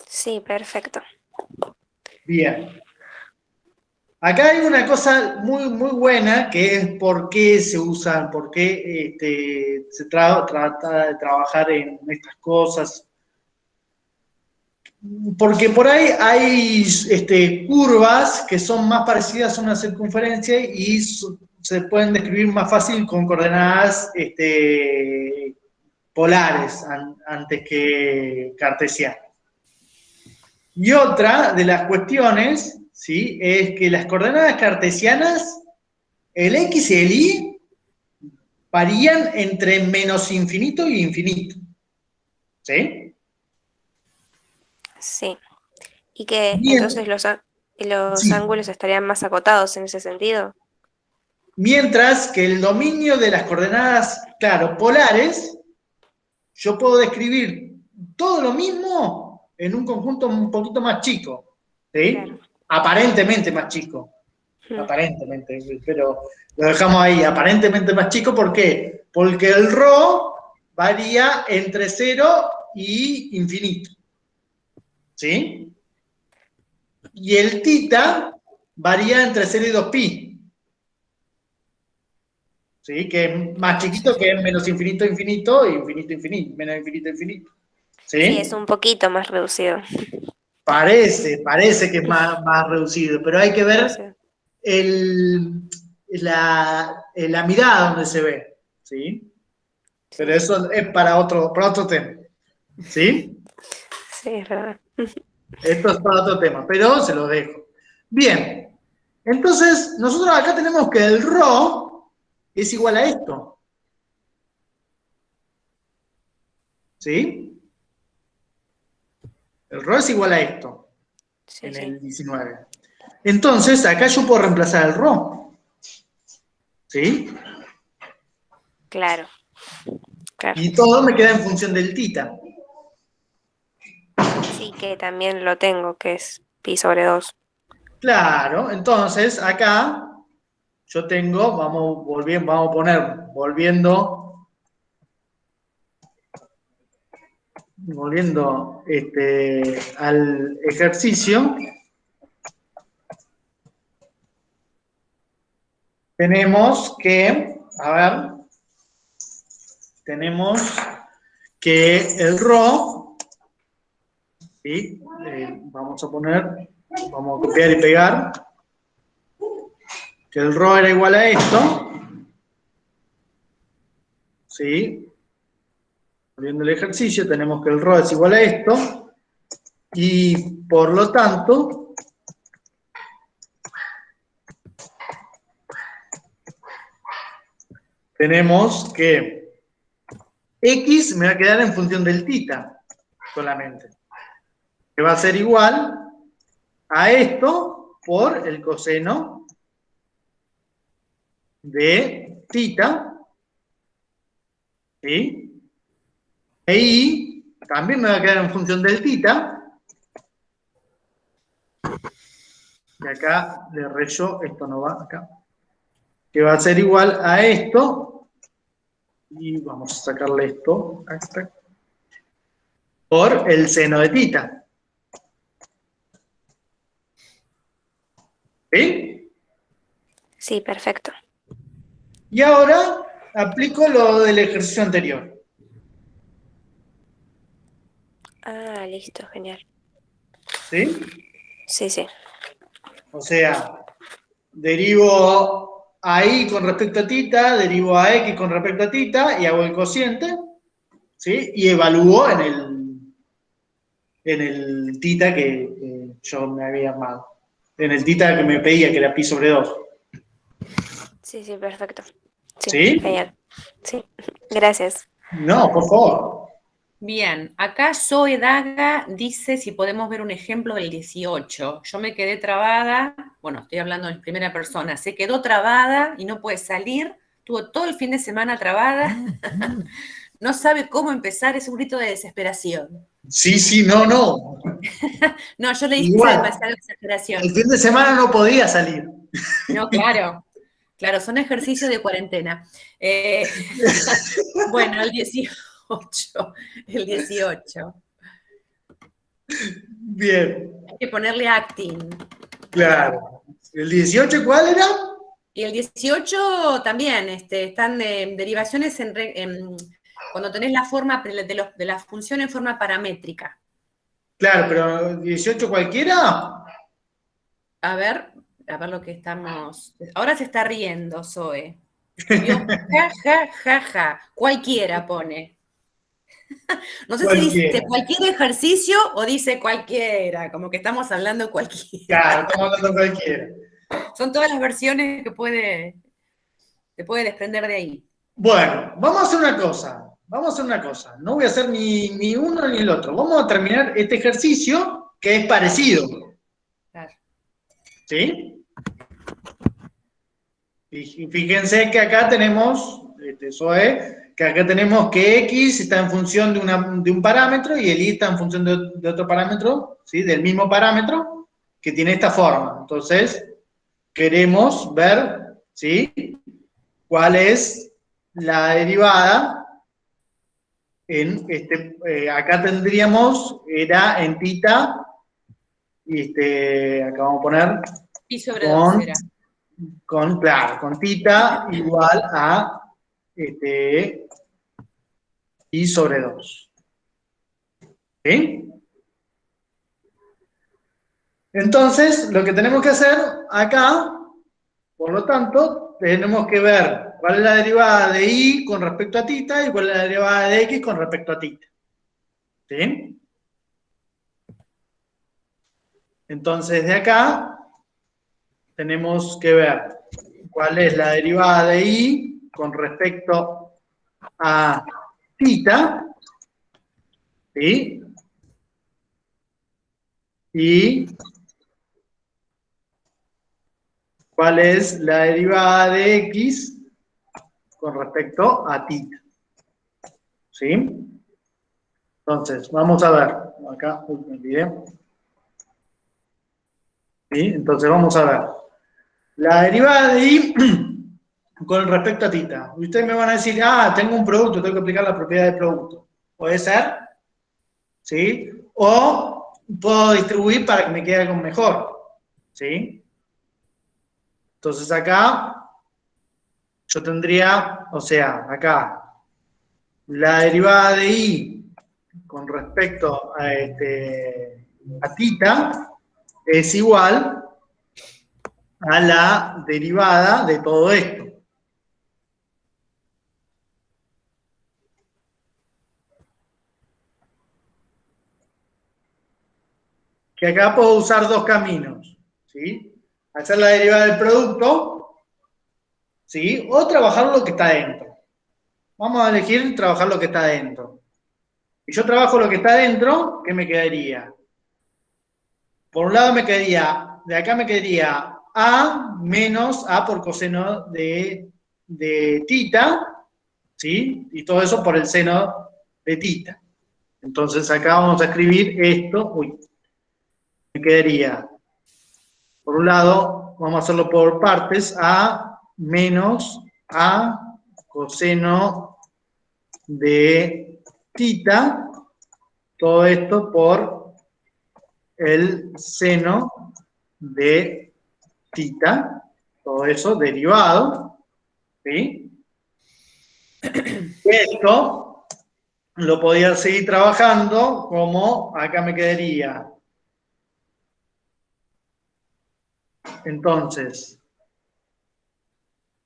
sí, perfecto. Bien. Acá hay una cosa muy, muy buena, que es por qué se usan, por qué se trata de trabajar en estas cosas. Porque por ahí hay curvas que son más parecidas a una circunferencia y se pueden describir más fácil con coordenadas polares antes que cartesianas. Y otra de las cuestiones, ¿sí? Es que las coordenadas cartesianas, el x y el y, varían entre menos infinito y infinito. ¿Sí? Sí. Y que Bien. entonces los Sí. ángulos estarían más acotados en ese sentido. Mientras que el dominio de las coordenadas, claro, polares, yo puedo describir todo lo mismo en un conjunto un poquito más chico. ¿Sí? Claro. Aparentemente más chico. Aparentemente, pero lo dejamos ahí, aparentemente más chico, ¿por qué? Porque el ρ varía entre 0 y infinito, ¿sí? Y el tita varía entre 0 y 2pi, ¿sí? Que es más chiquito, que es menos infinito, infinito, e infinito, infinito, menos infinito, infinito, ¿sí? Sí, es un poquito más reducido. Parece que es más reducido, pero hay que ver Reducido. la mirada donde se ve, ¿sí? Pero eso es para otro tema, ¿sí? Sí, es verdad. Esto es para otro tema, pero se lo dejo. Bien, Entonces, nosotros acá tenemos que el ρ es igual a esto. ¿Sí? El ρ es igual a esto, Sí, en sí. el 19. Entonces, acá yo puedo reemplazar el ρ. ¿Sí? Claro. Claro. Y todo me queda en función del tita. Sí, que también lo tengo, que es pi sobre 2. Claro, entonces acá yo tengo, vamos a poner, volviendo al ejercicio, tenemos que, a ver, tenemos que el ρ, ¿sí? Vamos a copiar y pegar, que el ρ era igual a esto, ¿sí? Volviendo al ejercicio, tenemos que el ρ es igual a esto, y por lo tanto, tenemos que x me va a quedar en función del tita solamente, que va a ser igual a esto por el coseno de tita, ¿sí? E y también me va a quedar en función del tita, y acá le reyo, esto no va acá, que va a ser igual a esto, y vamos a sacarle esto, acá, por el seno de tita. ¿Sí? Sí, perfecto. Y ahora aplico lo del ejercicio anterior. Ah, listo, genial. ¿Sí? Sí, sí. O sea, derivo a y con respecto a tita, derivo a x con respecto a tita y hago el cociente, ¿sí? Y evalúo en el tita que yo me había armado. En el tita que me pedía, que era pi sobre 2. Sí, sí, perfecto. Sí, ¿Sí? genial. Sí, gracias. No, por favor. Bien, acá Zoe Daga dice si podemos ver un ejemplo del 18. Yo me quedé trabada, bueno, estoy hablando en primera persona, se quedó trabada y no puede salir, tuvo todo el fin de semana trabada, no sabe cómo empezar, es un grito de desesperación. Sí, sí, no, no. No, yo le hice Igual, demasiada exageración. el fin de semana no podía salir. No, claro, claro, son ejercicios de cuarentena. Bueno, el 18, el 18. Bien, Hay que ponerle acting. claro. ¿El 18 cuál era? Y el 18 también, están derivaciones cuando tenés la forma de la función en forma paramétrica. Claro, pero 18 cualquiera. A ver lo que estamos. Ahora se está riendo, Zoe. Escribió ja, ja, ja, ja. Cualquiera pone. No sé si dice Cualquiera. cualquier ejercicio o dice cualquiera, como que estamos hablando cualquiera. Claro, estamos hablando cualquiera. Son todas las versiones que se puede desprender de ahí. Bueno, vamos a hacer una cosa. Vamos a hacer una cosa. No voy a hacer ni uno ni el otro. Vamos a terminar este ejercicio que es parecido. Claro. ¿Sí? Y fíjense que acá tenemos, eso es, que acá tenemos que x está en función de un parámetro y el y está en función de otro parámetro, ¿sí? Del mismo parámetro, que tiene esta forma. Entonces, queremos ver, ¿sí? ¿Cuál es la derivada en acá tendríamos, era en tita, y acá vamos a poner Y sobre 2 será. claro, con tita igual a y sobre 2. ¿Sí? Entonces, lo que tenemos que hacer acá, por lo tanto, tenemos que ver cuál es la derivada de y con respecto a tita y cuál es la derivada de x con respecto a tita. ¿Sí? Entonces, de acá, tenemos que ver cuál es la derivada de I con respecto a θ, ¿sí? Y cuál es la derivada de X con respecto a θ, ¿sí? Entonces, vamos a ver. Acá, me olvidé. ¿Sí? Entonces, vamos a ver. La derivada de I con respecto a θ. Ustedes me van a decir, tengo un producto, tengo que aplicar la propiedad del producto. ¿Puede ser? ¿Sí? O puedo distribuir para que me quede algo mejor. ¿Sí? Entonces, acá yo tendría, o sea, acá, la derivada de I con respecto a θ es igual a la derivada de todo esto. Que acá puedo usar dos caminos, ¿sí? Hacer la derivada del producto, ¿sí? O trabajar lo que está dentro. Vamos a elegir trabajar lo que está dentro. Si yo trabajo lo que está dentro, ¿qué me quedaría? Por un lado me quedaría, de acá me quedaría A menos A por coseno de θ, ¿sí? Y todo eso por el seno de θ. Entonces acá vamos a escribir esto, me quedaría, por un lado, vamos a hacerlo por partes, A menos A coseno de θ, todo esto por el seno de θ, todo eso derivado, ¿sí? Esto lo podía seguir trabajando como, acá me quedaría, entonces,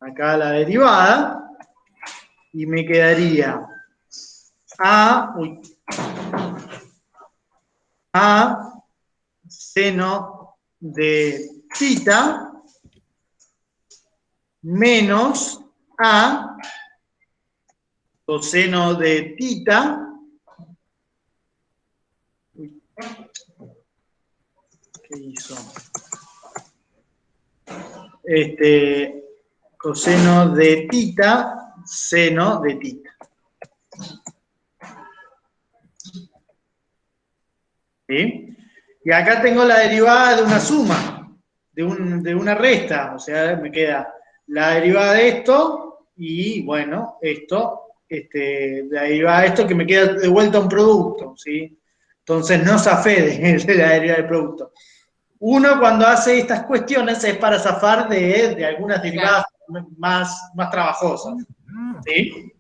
acá la derivada, y me quedaría A seno de θ menos A coseno de θ, ¿qué hizo? Coseno de θ, seno de θ. ¿Sí? Y acá tengo la derivada de una suma, de una resta, o sea, me queda la derivada de esto y, bueno, esto, la derivada de esto que me queda de vuelta un producto, ¿sí? Entonces no zafé de la derivada del producto. Uno cuando hace estas cuestiones es para zafar de algunas derivadas más trabajosas, ¿sí?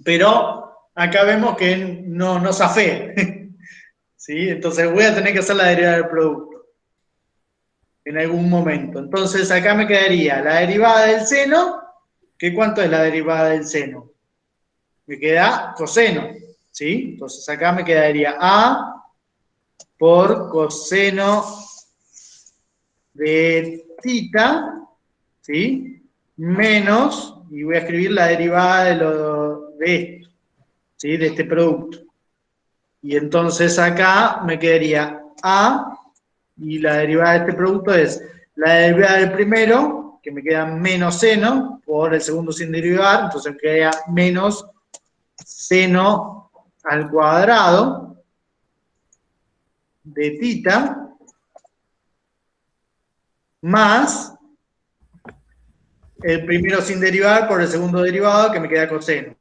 Pero acá vemos que no zafé, ¿sí? Entonces voy a tener que hacer la derivada del producto en algún momento. Entonces acá me quedaría la derivada del seno, que ¿cuánto es la derivada del seno? Me queda coseno, ¿sí? Entonces acá me quedaría A por coseno de θ, ¿sí? Menos, y voy a escribir la derivada de esto, ¿sí? De este producto. Y entonces acá me quedaría A, y la derivada de este producto es la derivada del primero, que me queda menos seno, por el segundo sin derivar, entonces me quedaría menos seno al cuadrado de θ, más el primero sin derivar por el segundo derivado, que me queda coseno.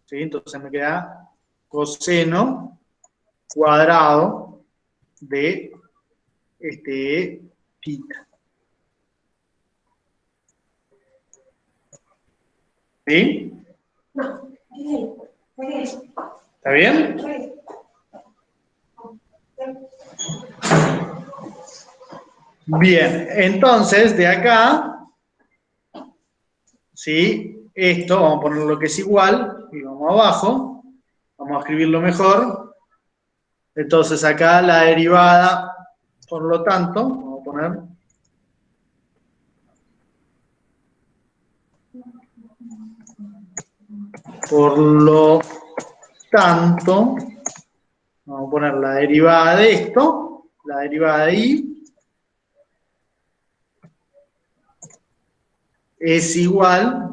¿Sí? Entonces me queda coseno cuadrado de θ. ¿Sí? ¿Está bien? Bien, entonces de acá, ¿sí? Esto, vamos a poner lo que es igual, y vamos abajo, vamos a escribirlo mejor. Entonces acá la derivada, por lo tanto, vamos a poner Por lo tanto, vamos a poner la derivada de esto, la derivada de y, es igual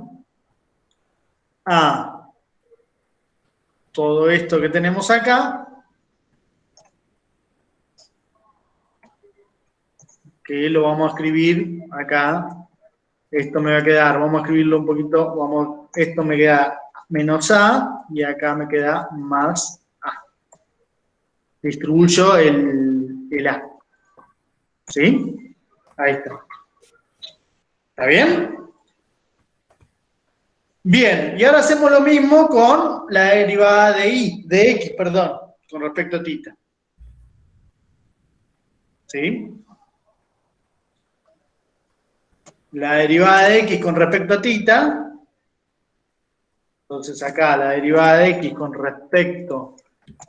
a todo esto que tenemos acá, que lo vamos a escribir acá. Esto me va a quedar, vamos a escribirlo un poquito, esto me queda menos a, y acá me queda más a. Distribuyo el a. ¿Sí? Ahí está. ¿Está bien? Bien, y ahora hacemos lo mismo con la derivada de x, perdón, con respecto a θ. ¿Sí? La derivada de x con respecto a θ, entonces acá la derivada de x con respecto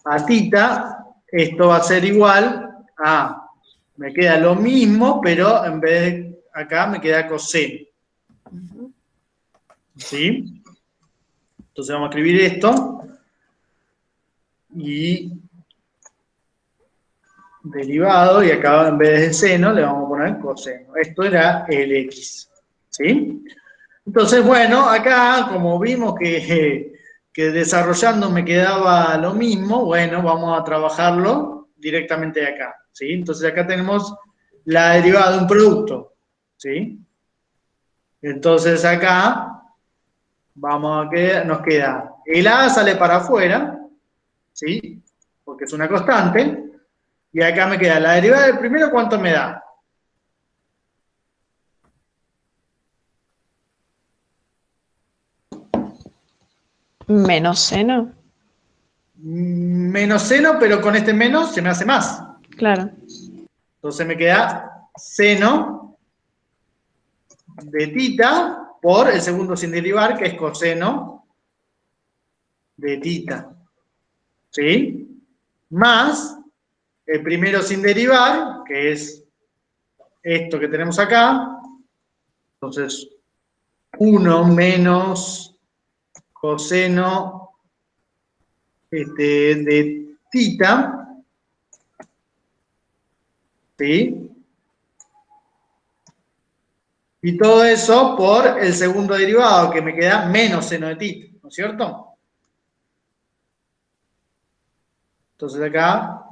a θ, esto va a ser igual a, me queda lo mismo, pero en vez de acá me queda coseno. ¿Sí? Entonces vamos a escribir esto, y derivado, y acá en vez de seno le vamos a poner coseno. Esto era el x. ¿Sí? Entonces, bueno, acá como vimos que desarrollando me quedaba lo mismo, bueno, vamos a trabajarlo directamente de acá. ¿Sí? Entonces acá tenemos la derivada de un producto. ¿Sí? Entonces acá nos queda el a sale para afuera, ¿sí? Porque es una constante. Y acá me queda la derivada del primero, ¿cuánto me da? Menos seno. Menos seno, pero con este menos se me hace más. Claro. Entonces me queda seno de θ por el segundo sin derivar, que es coseno de θ. ¿Sí? Más el primero sin derivar, que es esto que tenemos acá. Entonces, 1 menos coseno de θ. ¿Sí? Y todo eso por el segundo derivado, que me queda menos seno de θ, ¿no es cierto? Entonces acá,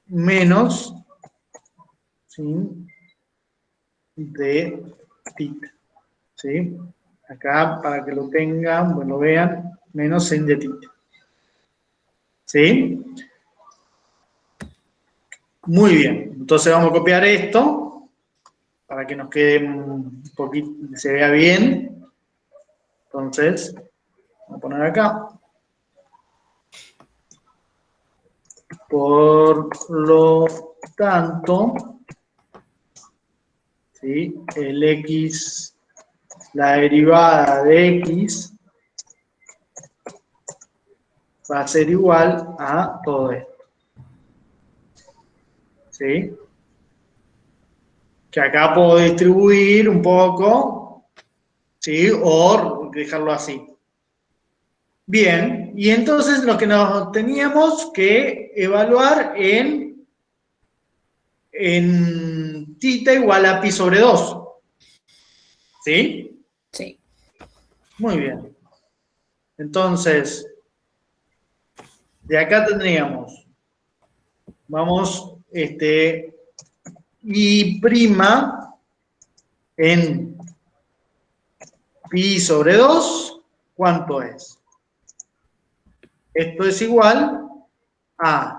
menos, ¿sí?, de θ. ¿Sí? Acá, para que lo tengan, bueno, lo vean, menos sin de θ. ¿Sí? Muy bien. Entonces vamos a copiar esto para que nos quede un poquito, se vea bien. Entonces, vamos a poner acá. Por lo tanto, ¿sí?, el x, la derivada de x va a ser igual a todo esto. ¿Sí? Que acá puedo distribuir un poco, ¿sí?, o dejarlo así. Bien, y entonces lo que nos teníamos que evaluar en θ igual a pi sobre 2. ¿Sí? Sí. Muy bien. Entonces, de acá tendríamos, vamos, y prima en pi sobre 2, ¿cuánto es? Esto es igual a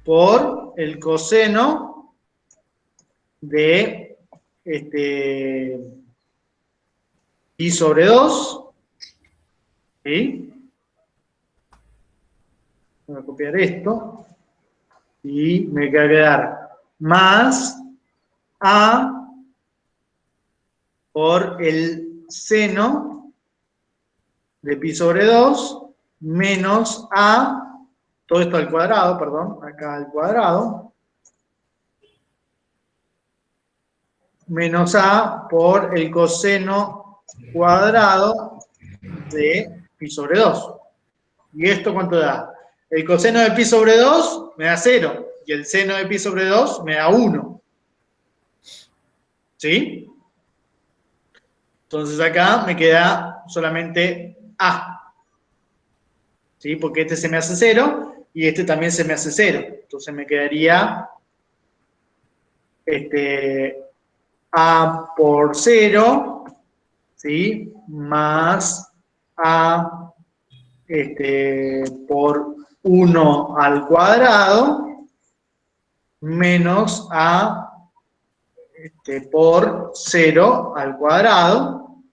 por el coseno de pi sobre 2, ¿sí? Voy a copiar esto y me va a quedar más a por el seno de pi sobre 2 menos a, todo esto al cuadrado, perdón, acá al cuadrado, menos A por el coseno cuadrado de pi sobre 2. ¿Y esto cuánto da? El coseno de pi sobre 2 me da 0 y el seno de pi sobre 2 me da 1. ¿Sí? Entonces acá me queda solamente A. ¿Sí? Porque este se me hace 0 y este también se me hace 0. Entonces me quedaría A por 0, ¿sí? Más A por 1 al cuadrado menos A por 0 al cuadrado,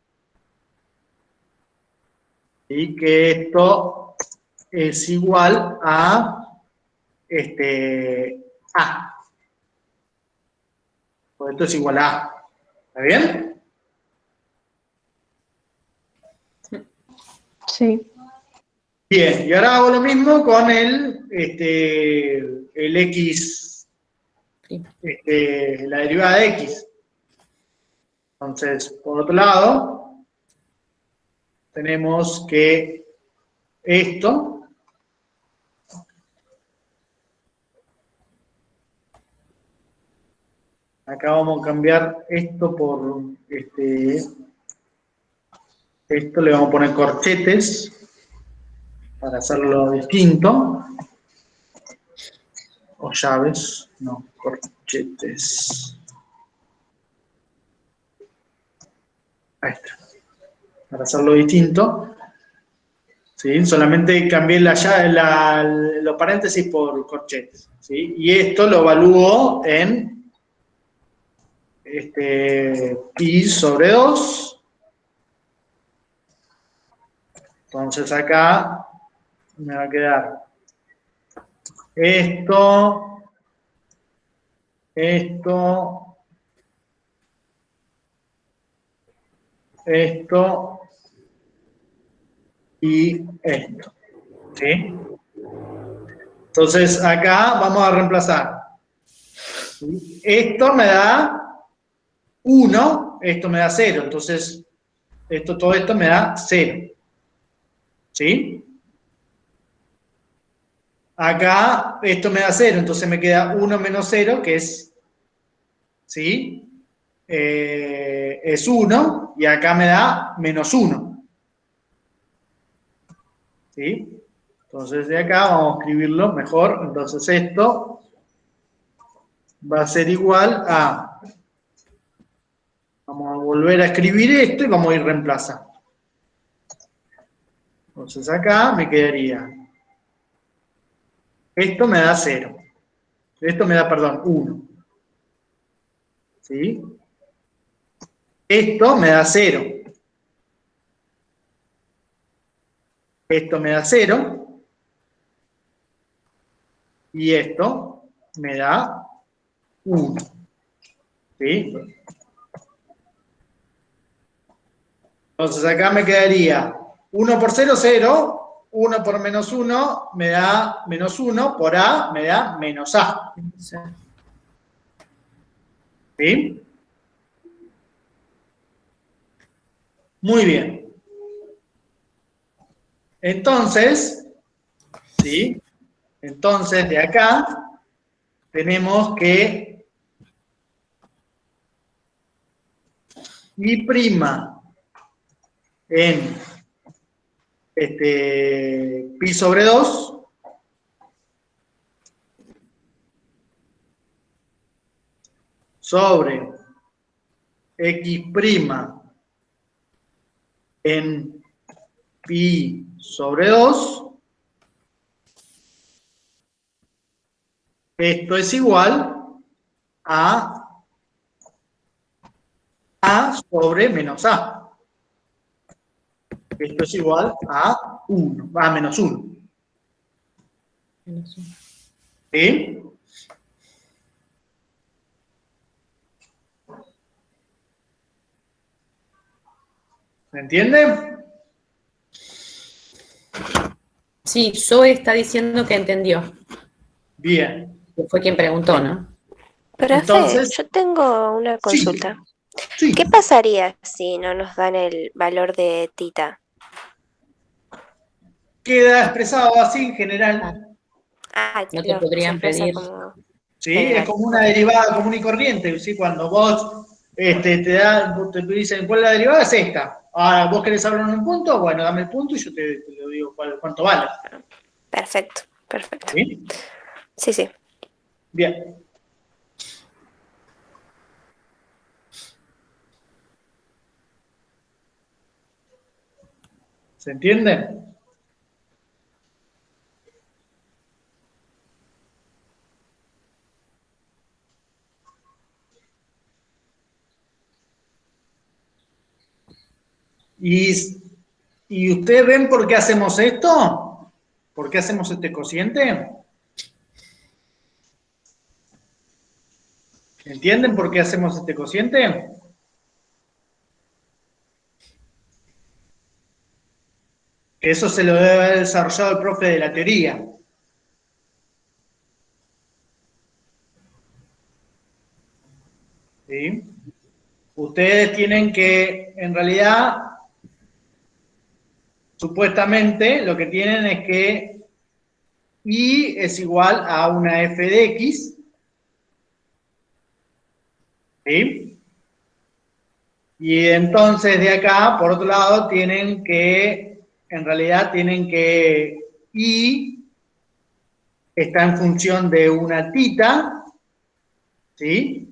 y que esto es igual a A. Pues esto es igual a A. ¿Está bien? Sí. Bien, y ahora hago lo mismo con el X, la derivada de X. Entonces, por otro lado, tenemos que esto acá vamos a cambiar esto por esto le vamos a poner corchetes para hacerlo distinto, o llaves, no, corchetes. Ahí está. Para hacerlo distinto, ¿sí? Solamente cambié los paréntesis por corchetes, ¿sí? Y esto lo evalúo en pi sobre 2. Entonces acá me va a quedar esto y esto, ¿sí? Entonces acá vamos a reemplazar. ¿Sí? Esto me da 1, esto me da 0, entonces todo esto me da 0. ¿Sí? Acá esto me da 0, entonces me queda 1 menos 0, que es, ¿sí? Es 1, y acá me da menos 1. ¿Sí? Entonces de acá vamos a escribirlo mejor. Entonces esto va a ser igual a... Vamos a volver a escribir esto y vamos a ir reemplazando. Entonces acá me quedaría... Esto me da 0. Esto me da, perdón, 1. ¿Sí? Esto me da 0. Esto me da 0. Y esto me da 1. ¿Sí? Entonces acá me quedaría 1 por 0, 0. 1 por menos 1 me da menos 1. Por A me da menos A. ¿Sí? Muy bien. Entonces, ¿sí? Entonces, de acá tenemos que I' en pi sobre 2 sobre X' en pi sobre 2, esto es igual a sobre menos A. Esto es igual a 1, a menos 1. ¿Sí? ¿Se entiende? Sí, Zoe está diciendo que entendió. Bien. Fue quien preguntó, ¿no? Profe, Entonces, yo tengo una sí, consulta. sí. ¿Qué pasaría si no nos dan el valor de tita? Queda expresado así en general. Ah, No te se podrían expresa pedir. como ¿Sí? Es general. como una Ok, derivada común y corriente, ¿sí? Cuando vos te dicen cuál es la derivada, es esta. Ahora, vos querés saber un punto, bueno, dame el punto y yo te lo digo cuánto vale. perfecto, perfecto. ¿Sí? Sí, sí. Bien. ¿Se entiende? ¿Y ustedes ven por qué hacemos esto? ¿Por qué hacemos este cociente? ¿Entienden por qué hacemos este cociente? Que eso se lo debe haber desarrollado el profe de la teoría. ¿Sí? Ustedes tienen que, en realidad, supuestamente, lo que tienen es que y es igual a una f de x, ¿sí? Y entonces de acá, por otro lado, tienen que, en realidad, tienen que y está en función de una tita, ¿sí?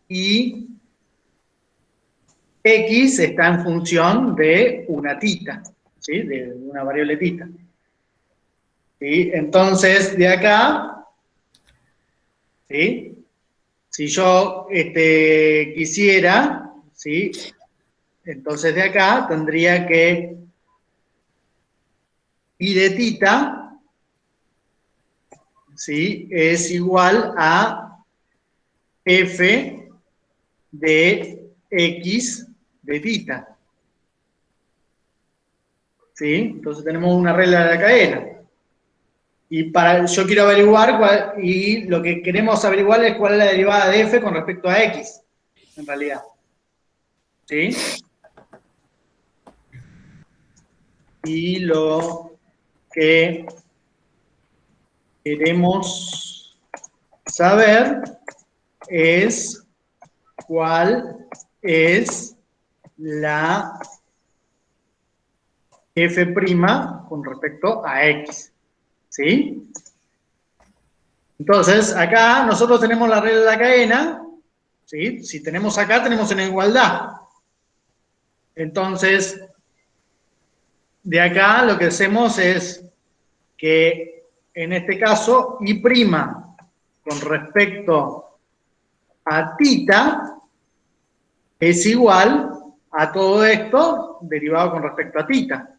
Y x está en función de una tita, ¿sí? De una variable tita. ¿Sí? Entonces, de acá, ¿sí? Si yo quisiera, ¿sí? Entonces de acá tendría que y de tita, ¿sí? Es igual a f de x de tita, ¿sí? Entonces tenemos una regla de la cadena. Y yo quiero averiguar y lo que queremos averiguar es cuál es la derivada de f con respecto a x, en realidad. ¿Sí? Y lo que queremos saber es cuál es la f' con respecto a x. ¿Sí? Entonces, acá nosotros tenemos la regla de la cadena. ¿Sí? Si tenemos acá, tenemos una igualdad. Entonces, de acá lo que hacemos es que, en este caso, y' con respecto a tita es igual a todo esto derivado con respecto a tita.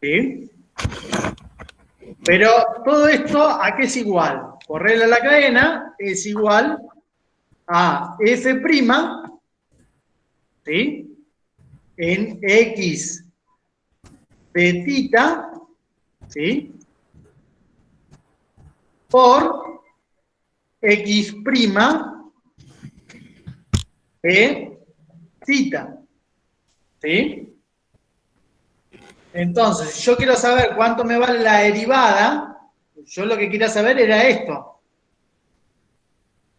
¿Sí? Pero todo esto, ¿a qué es igual? Por regla de la cadena, es igual a f', ¿sí? En x de tita, ¿sí? Por x' de tita, ¿sí? Entonces, si yo quiero saber cuánto me vale la derivada, yo lo que quería saber era esto.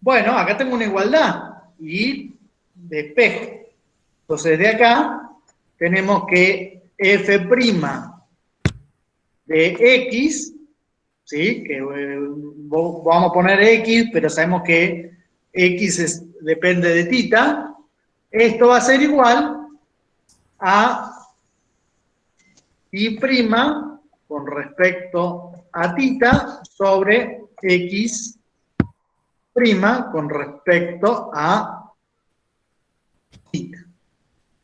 Bueno, acá tengo una igualdad y despejo. Entonces, de acá tenemos que f' de x, ¿sí? Que vamos a poner x, pero sabemos que x depende de tita. Esto va a ser igual a y' con respecto a tita sobre x' con respecto a tita.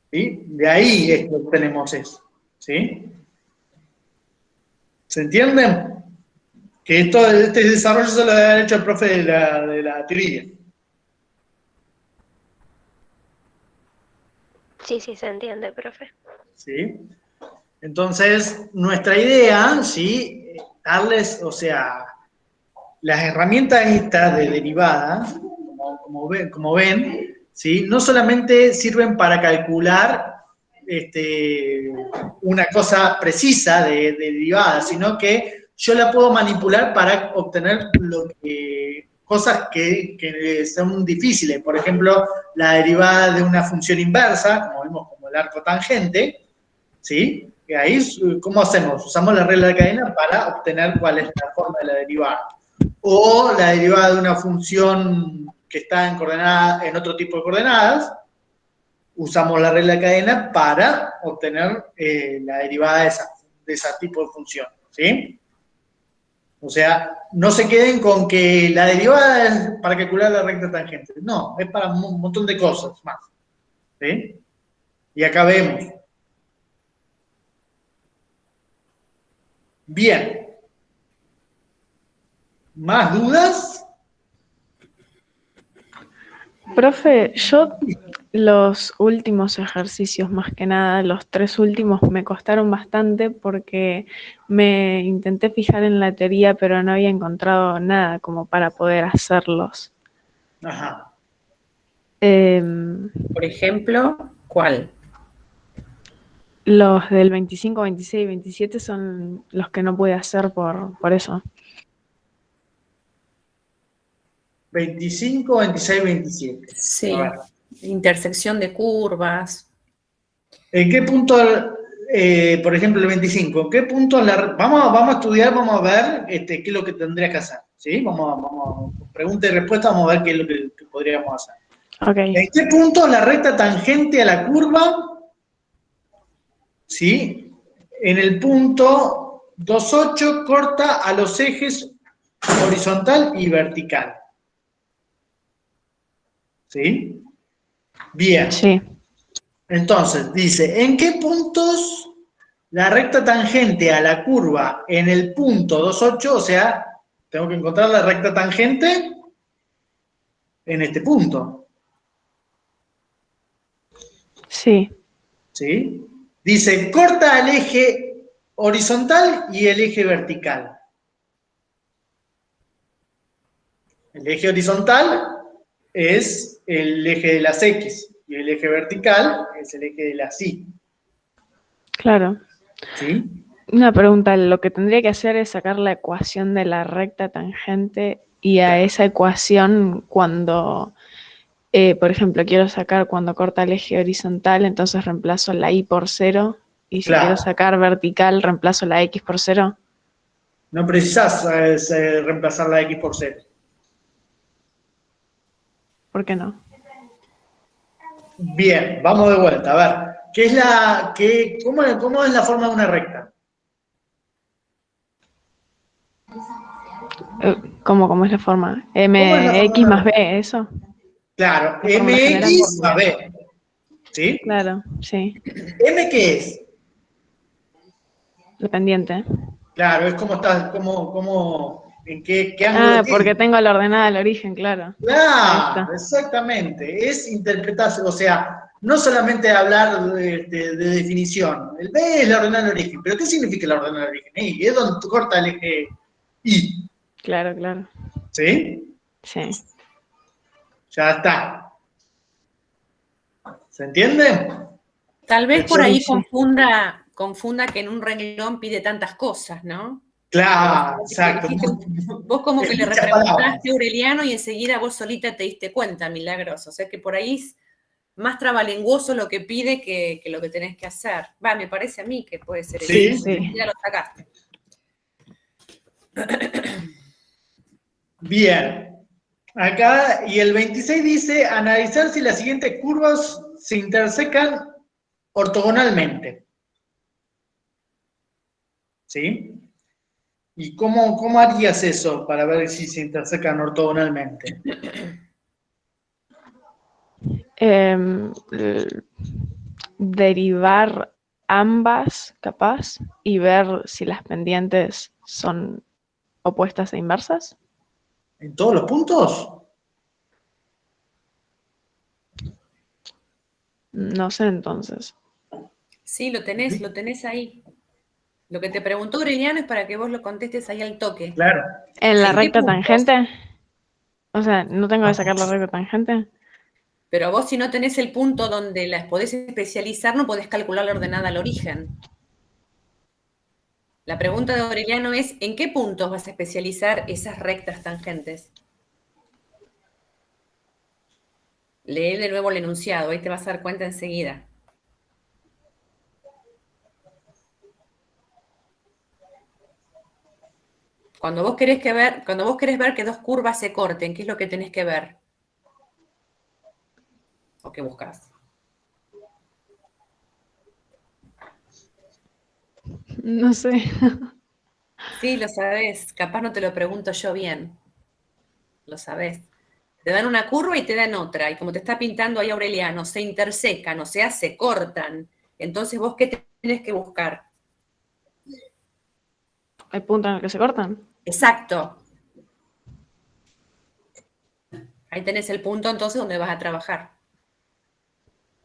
¿Sí? De ahí es que obtenemos eso. ¿Sí? ¿Se entienden? Que este desarrollo se lo ha hecho el profe de la teoría. Sí, sí, se entiende, profe. ¿Sí? Entonces, nuestra idea, ¿sí? Darles, o sea, las herramientas estas de derivada, como ven, ¿sí? No solamente sirven para calcular una cosa precisa de derivada, sino que yo la puedo manipular para obtener cosas que son difíciles. Por ejemplo, la derivada de una función inversa, como vimos como el arco tangente, ¿sí? Y ahí, ¿cómo hacemos? Usamos la regla de cadena para obtener cuál es la forma de la derivada. O la derivada de una función que está en otro tipo de coordenadas, usamos la regla de cadena para obtener la derivada de ese tipo de función, ¿sí? O sea, no se queden con que la derivada es para calcular la recta tangente. No, es para un montón de cosas más, ¿sí? Y acá vemos. Bien. ¿Más dudas? Profe, yo los últimos ejercicios, más que nada, los 3 últimos me costaron bastante porque me intenté fijar en la teoría, pero no había encontrado nada como para poder hacerlos. Ajá. Por ejemplo, ¿cuál? Los del 25, 26 y 27 son los que no pude hacer por eso. 25, 26, 27. Sí, A ver. intersección de curvas. ¿En qué punto, por ejemplo, el 25, qué punto vamos a estudiar, vamos a ver qué es lo que tendría que hacer, ¿sí? Vamos pregunta y respuesta, vamos a ver qué es lo que podríamos hacer. Okay. ¿En qué punto la recta tangente a la curva, ¿sí? En el punto 2,8 corta a los ejes horizontal y vertical. ¿Sí? Bien. Sí. Entonces, dice, ¿en qué puntos la recta tangente a la curva en el punto 2,8, o sea, tengo que encontrar la recta tangente en este punto? Sí. ¿Sí? Dice, corta el eje horizontal y el eje vertical. El eje horizontal es el eje de las X y el eje vertical es el eje de las Y. Claro. ¿Sí? Una pregunta, lo que tendría que hacer es sacar la ecuación de la recta tangente y a esa ecuación cuando, por ejemplo, quiero sacar cuando corta el eje horizontal, entonces reemplazo la Y por 0 y si Claro. quiero sacar vertical, reemplazo la X por 0. No precisas reemplazar la X por 0. ¿Por qué no? Bien, vamos de vuelta. A ver, ¿cómo es la forma de una recta? ¿Cómo es la forma? ¿Cómo es la forma de MX una más B, recta? ¿eso? Claro, La fórmula general. MX más B. ¿Sí? Claro, sí. ¿M qué es? La pendiente. Claro, es como está, en qué ángulo tiene. Porque tengo la ordenada al origen, claro. Ahí está. Claro, exactamente. Es interpretarse, o sea, no solamente hablar de definición. El B es la ordenada del origen. ¿Pero qué significa la ordenada del origen? Y es donde corta el eje Y. Claro, claro. ¿Sí? Sí. Ya está. ¿Se entiende? Tal vez por Sí, ahí sí. confunda que en un renglón pide tantas cosas, ¿no? Claro, exacto. Vos como que le Muchas palabras. repreguntaste a Aureliano y enseguida vos solita te diste cuenta, Milagros. O sea que por ahí es más trabalenguoso lo que pide que lo que tenés que hacer. Va, me parece a mí que puede ser Sí, eso. sí. Ya lo sacaste. Bien. Acá, y el 26 dice, analizar si las siguientes curvas se intersecan ortogonalmente. ¿Sí? ¿Y cómo harías eso para ver si se intersecan ortogonalmente? Derivar ambas, capaz, y ver si las pendientes son opuestas e inversas. ¿En todos los puntos? No sé entonces. Sí, lo tenés ahí. Lo que te preguntó Aureliano es para que vos lo contestes ahí al toque. Claro. ¿En la ¿En qué recta puntos? tangente? O sea, ¿no tengo que sacar la recta tangente? Pero vos si no tenés el punto donde las podés especializar, no podés calcular la ordenada al origen. La pregunta de Aureliano es, ¿en qué puntos vas a especializar esas rectas tangentes? Lee de nuevo el enunciado, ahí te vas a dar cuenta enseguida. Cuando vos querés ver que dos curvas se corten, ¿qué es lo que tenés que ver? ¿O qué buscas? No sé. Sí, lo sabés, capaz no te lo pregunto yo bien. Lo sabés. Te dan una curva y te dan otra, y como te está pintando ahí Aureliano, se intersecan, o sea, se cortan. Entonces, ¿vos qué tenés que buscar? ¿El punto en el que se cortan? Exacto. Ahí tenés el punto entonces donde vas a trabajar.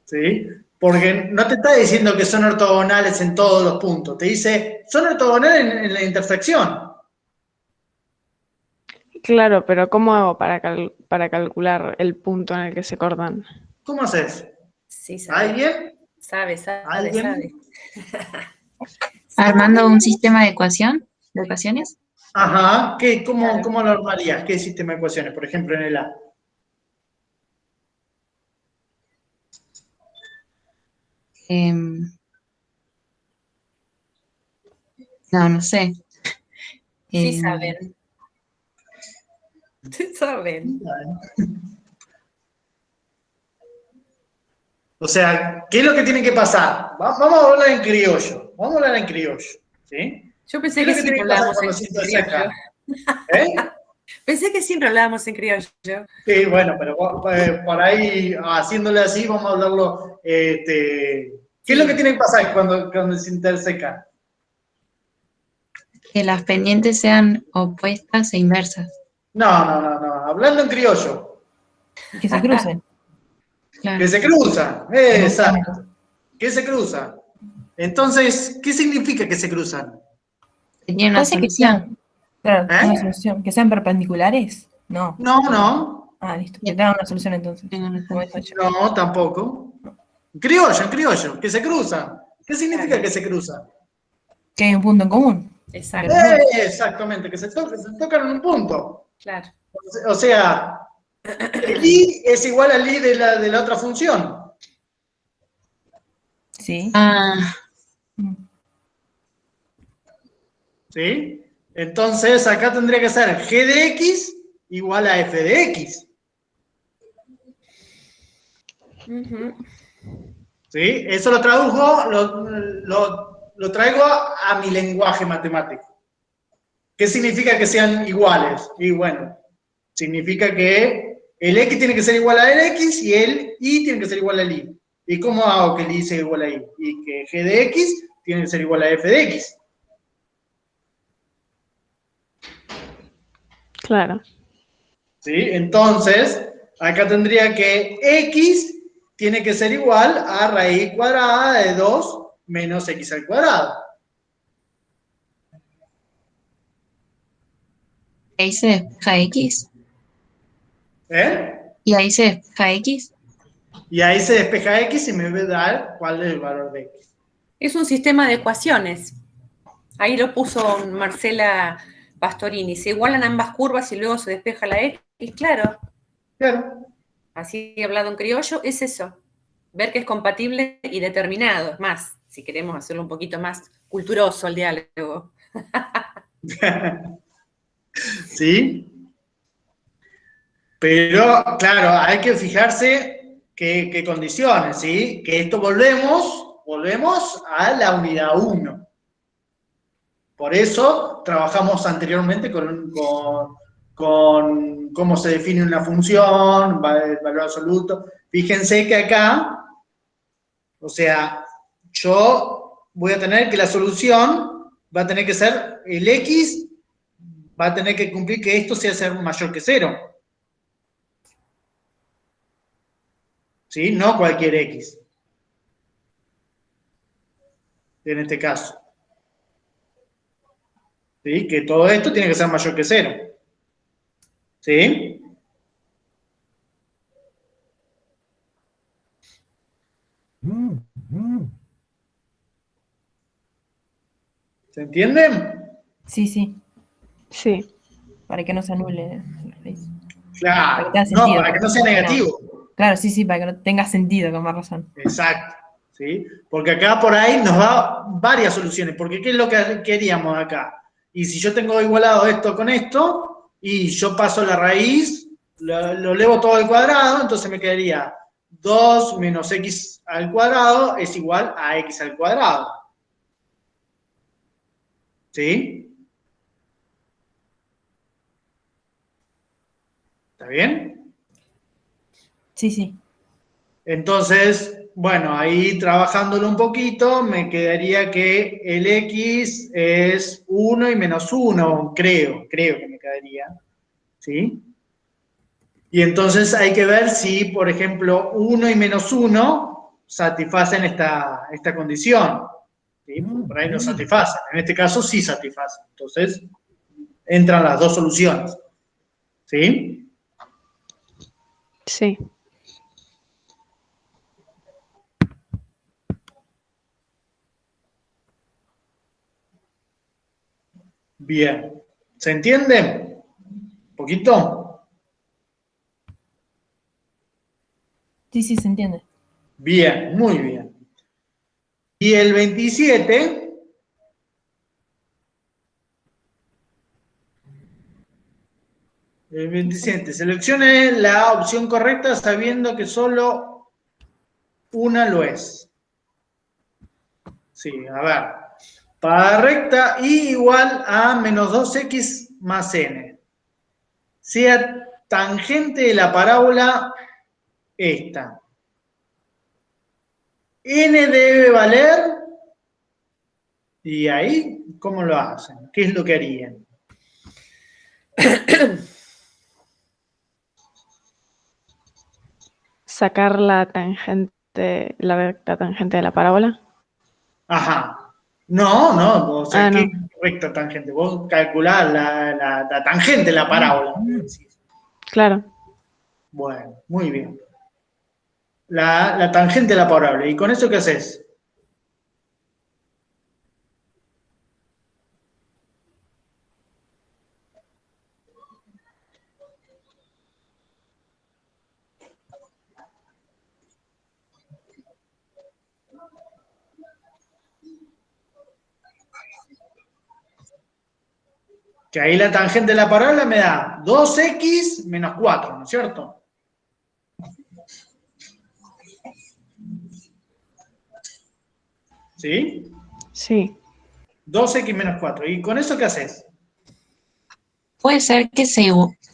¿Sí? Porque no te está diciendo que son ortogonales en todos los puntos, te dice, son ortogonales en la intersección. Claro, pero ¿cómo hago para calcular el punto en el que se cortan? ¿Cómo haces? Sí, sabe. ¿Alguien? Sabe. ¿Alguien? Armando un sistema de ecuaciones. Ajá, Claro. ¿cómo lo armarías? ¿Qué sistema de ecuaciones? Por ejemplo, en el A. No sé. Sí Em, saben. Sí saben. O sea, ¿qué es lo que tiene que pasar? Vamos a hablar en criollo. Vamos a hablar en criollo. ¿Sí? Yo ¿Qué pensé es lo que que tiene siempre que pasar hablábamos cuando en se criollo. intersecan? ¿Eh? Pensé que siempre hablábamos en criollo. Sí, bueno, pero por ahí, haciéndole así, vamos a hablarlo. ¿Qué es lo que Sí. tiene que pasar cuando se intersecan? que las pendientes sean opuestas e inversas. No. Hablando en criollo. Que se crucen. Claro. Que se cruzan. Exactamente. Exacto. Que se cruzan. Entonces, ¿qué significa que se cruzan? Que tiene una Parece que solución. sean, claro, ¿Eh? una solución. ¿Que sean perpendiculares? No. No. Ah, listo. Que tengan una solución entonces. Tengo una Como solución. dijo ella. No, tampoco. En criollo, que se cruzan. ¿Qué significa Claro. que se cruzan? Que hay un punto en común. Exacto. Entre los dos. Exactamente, que se tocan en un punto. Claro. O sea, el i es igual al i de la otra función. Sí. Ah, Mm. ¿Sí? Entonces, acá tendría que ser g de x igual a f de x. Ujú. ¿Sí? Eso lo tradujo, lo traigo a mi lenguaje matemático. ¿Qué significa que sean iguales? Y bueno, significa que el x tiene que ser igual al x y el y tiene que ser igual al y. ¿Y cómo hago que el y sea igual a y? Y que g de x tiene que ser igual a f de x. Claro. ¿Sí? Entonces, acá tendría que x tiene que ser igual a raíz cuadrada de 2 menos x al cuadrado. ahí se despeja X. ¿Eh? Y ahí se despeja X. Y ahí se despeja x y me va a dar cuál es el valor de x. Es un sistema de ecuaciones. Ahí lo puso Marcela Pastorini. Se igualan ambas curvas y luego se despeja la X. Claro, Claro. así hablado en criollo, es eso. Ver que es compatible y determinado. Es más, si queremos hacerlo un poquito más culturoso el diálogo. ¿Sí? Pero, claro, hay que fijarse qué condiciones, ¿sí? Que esto volvemos a la unidad 1. Por eso trabajamos anteriormente con cómo se define una función, el valor absoluto. Fíjense que acá, o sea, yo voy a tener que la solución va a tener que ser el x, va a tener que cumplir que esto sea ser mayor que 0. ¿Sí? No cualquier x. en este caso. ¿Sí? Que todo esto tiene que ser mayor que 0. ¿Sí? ¿Se entienden? Sí, sí. Sí, Para que no se anule la raíz. Para Claro. que tenga No, sentido. para que no sea negativo. Claro, sí, sí, para que no tenga sentido, con más razón. Exacto. ¿Sí? Porque acá por ahí nos da varias soluciones. Porque ¿qué es lo que queríamos acá? Y si yo tengo igualado esto con esto, y yo paso la raíz, lo elevo todo al cuadrado, entonces me quedaría 2 menos x al cuadrado es igual a x al cuadrado. ¿Sí? ¿Está bien? Sí, sí. Entonces, bueno, ahí trabajándolo un poquito, me quedaría que el x es 1 y menos 1, creo que me quedaría. ¿Sí? Y entonces hay que ver si, por ejemplo, 1 y menos 1 satisfacen esta condición. ¿Sí? Por ahí no satisfacen. En este caso sí satisfacen. Entonces, entran las dos soluciones. ¿Sí? sí. Bien. ¿Se entiende? ¿Un poquito? Sí, sí, se entiende. Bien, muy bien. Y el 27... El 27. Seleccione la opción correcta sabiendo que solo una lo es. Sí, a ver. Para recta y igual a menos 2x más n. Sea tangente de la parábola esta. N debe valer. Y ahí, ¿cómo lo hacen? ¿Qué es lo que harían? Sacar la tangente, la recta tangente de la parábola. Ajá. No, o sea, Ah, ¿qué no. recta tangente? Vos calculás la tangente de la parábola. Claro. Bueno, muy bien. La tangente de la parábola. ¿Y con eso qué haces? Que ahí la tangente de la parábola me da 2x menos 4, ¿no es cierto? ¿Sí? Sí. 2x menos 4. ¿Y con eso qué haces? ¿Puede ser que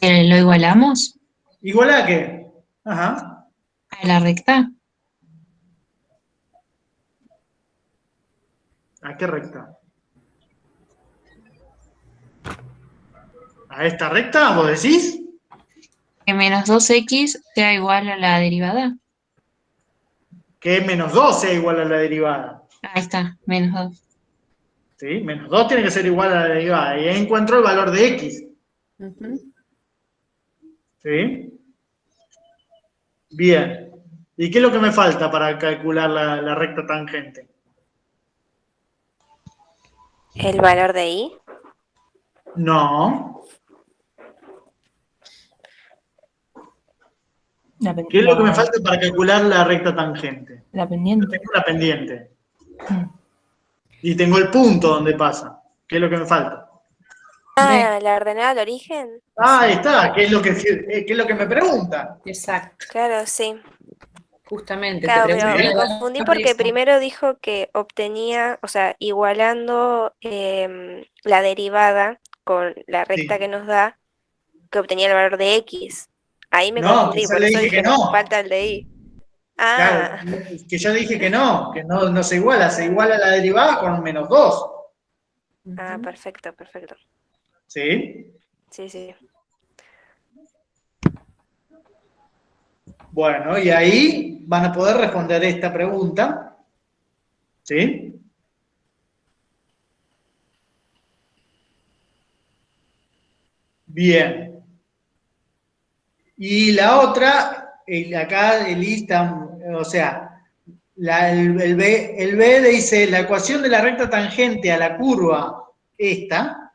que lo igualamos ¿Igual a qué? Ajá. a la recta? ¿A qué recta? ¿A esta recta, vos decís? Que menos 2x sea igual a la derivada. Que menos 2 sea igual a la derivada. Ahí está, menos 2. ¿Sí? Menos 2 tiene que ser igual a la derivada. Y ahí encuentro el valor de x. Ujú. ¿Sí? Bien. ¿Y qué es lo que me falta para calcular la recta tangente? El valor de i. No. La, ¿Qué es lo que me falta para calcular la recta tangente? la Yo pendiente. tengo una pendiente. Mm. Y tengo el punto donde pasa. ¿Qué es lo que me falta? Ah, la ordenada al origen. Ah, ahí está. ¿Qué es lo que me pregunta? Exacto, Claro, sí. justamente, te Claro, pero pregunto me ¿Sí? confundí por porque eso. primero dijo que obtenía, o sea, igualando la derivada con la recta Sí. que nos da, que obtenía el valor de x. Ahí me No, confundí, quizás por le eso dije que dije, no. falta el de y. Claro, Ah, que yo dije que no se iguala la derivada con menos 2. ah, Ujú. perfecto, perfecto. ¿Sí? Sí, sí. Bueno, y ahí van a poder responder esta pregunta. ¿Sí? Bien. Y la otra, acá el I está, o sea, el B dice la ecuación de la recta tangente a la curva esta,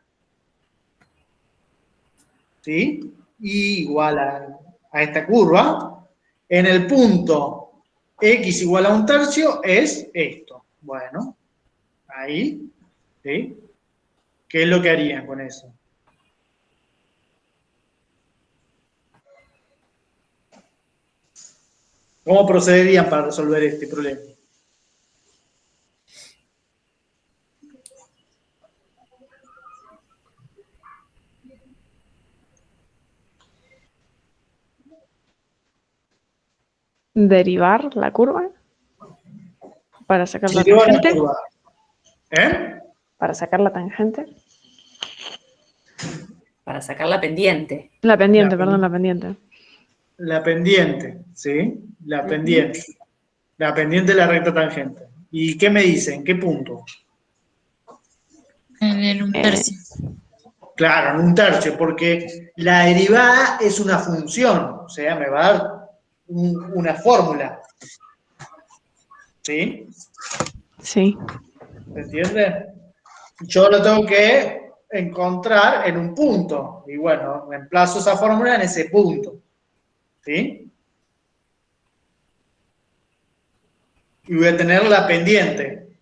¿sí? Y igual a esta curva, en el punto x igual a 1/3 es esto. Bueno, ahí, ¿sí? ¿Qué es lo que harían con eso? ¿Cómo procederían para resolver este problema? Derivar la curva para sacar la Derivar la tangente. curva. ¿Eh? Para sacar la tangente. Para sacar la pendiente. La pendiente, perdón, la pendiente. La pendiente, ¿sí? La pendiente. La pendiente de la recta tangente. ¿Y qué me dicen? ¿En qué punto? En el 1/3. Claro, en 1/3, porque la derivada es una función, o sea, me va a dar una fórmula. ¿Sí? Sí. ¿Se entiende? Yo lo tengo que encontrar en un punto. Y bueno, reemplazo esa fórmula en ese punto. ¿Sí? Y voy a tener la pendiente.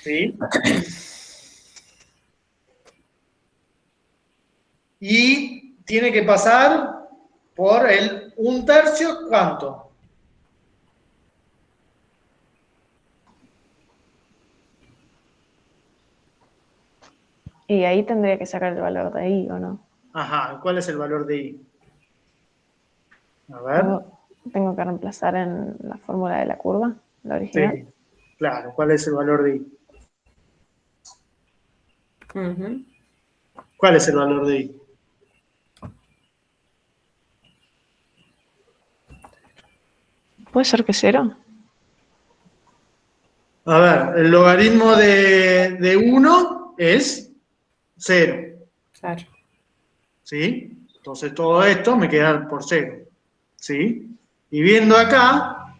¿Sí? Y tiene que pasar por el 1/3, ¿cuánto? Y ahí tendría que sacar el valor de I, ¿o no? Ajá, ¿cuál es el valor de I? A ver. Tengo que reemplazar en la fórmula de la curva, la original. Sí, claro, ¿cuál es el valor de I? ¿Cuál es el valor de I? ¿Puede ser que 0? A ver, el logaritmo de 1 es 0. Claro. ¿Sí? Entonces todo esto me queda por 0. ¿Sí? Y viendo acá,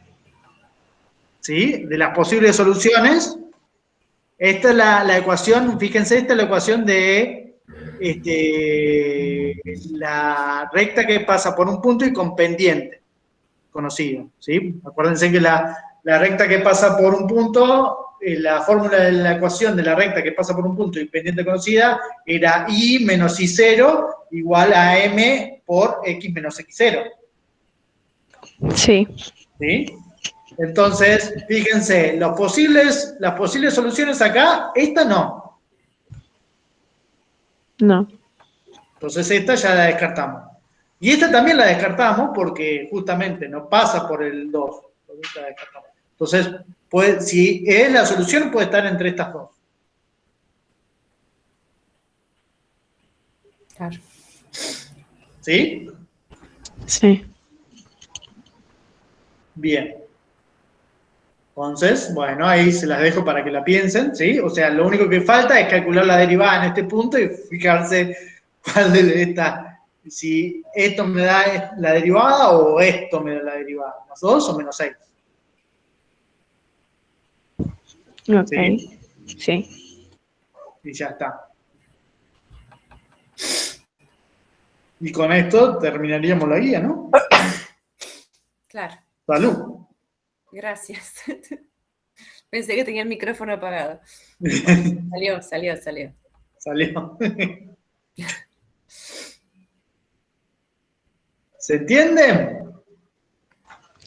¿sí? De las posibles soluciones, esta es la ecuación, fíjense, esta es la ecuación de la recta que pasa por un punto y con pendiente, conocido, ¿sí? Acuérdense que la recta que pasa por un punto, la fórmula de la ecuación de la recta que pasa por un punto y pendiente conocida era I menos I0 igual a M por X menos X0. Sí. ¿Sí? Entonces, fíjense, las posibles soluciones acá, esta no. No. Entonces esta ya la descartamos. Y esta también la descartamos porque justamente no pasa por el 2. Entonces, si es la solución, puede estar entre estas dos. Claro. ¿Sí? Sí. Bien. Entonces, bueno, ahí se las dejo para que la piensen, ¿sí? O sea, lo único que falta es calcular la derivada en este punto y fijarse cuál de estas, si esto me da la derivada o esto me da la derivada, ¿más 2 o menos 6? Ok. ¿Sí? Sí. Y ya está. Y con esto terminaríamos la guía, ¿no? Claro. Salud. Gracias. Pensé que tenía el micrófono apagado. Salió. Salió. ¿Se entiende?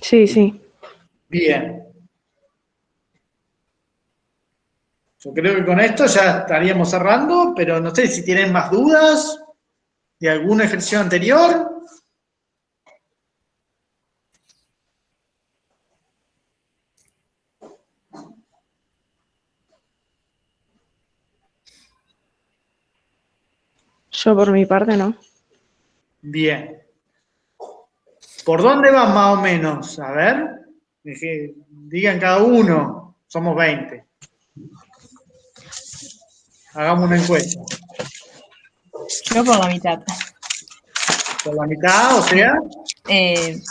Sí. Bien. Yo creo que con esto ya estaríamos cerrando, pero no sé si tienen más dudas de algún ejercicio anterior. Yo por mi parte no. Bien. ¿Por dónde van más o menos? A ver, digan cada uno. Somos 20. Hagamos una encuesta. Yo por la mitad. Por la mitad, o sea, En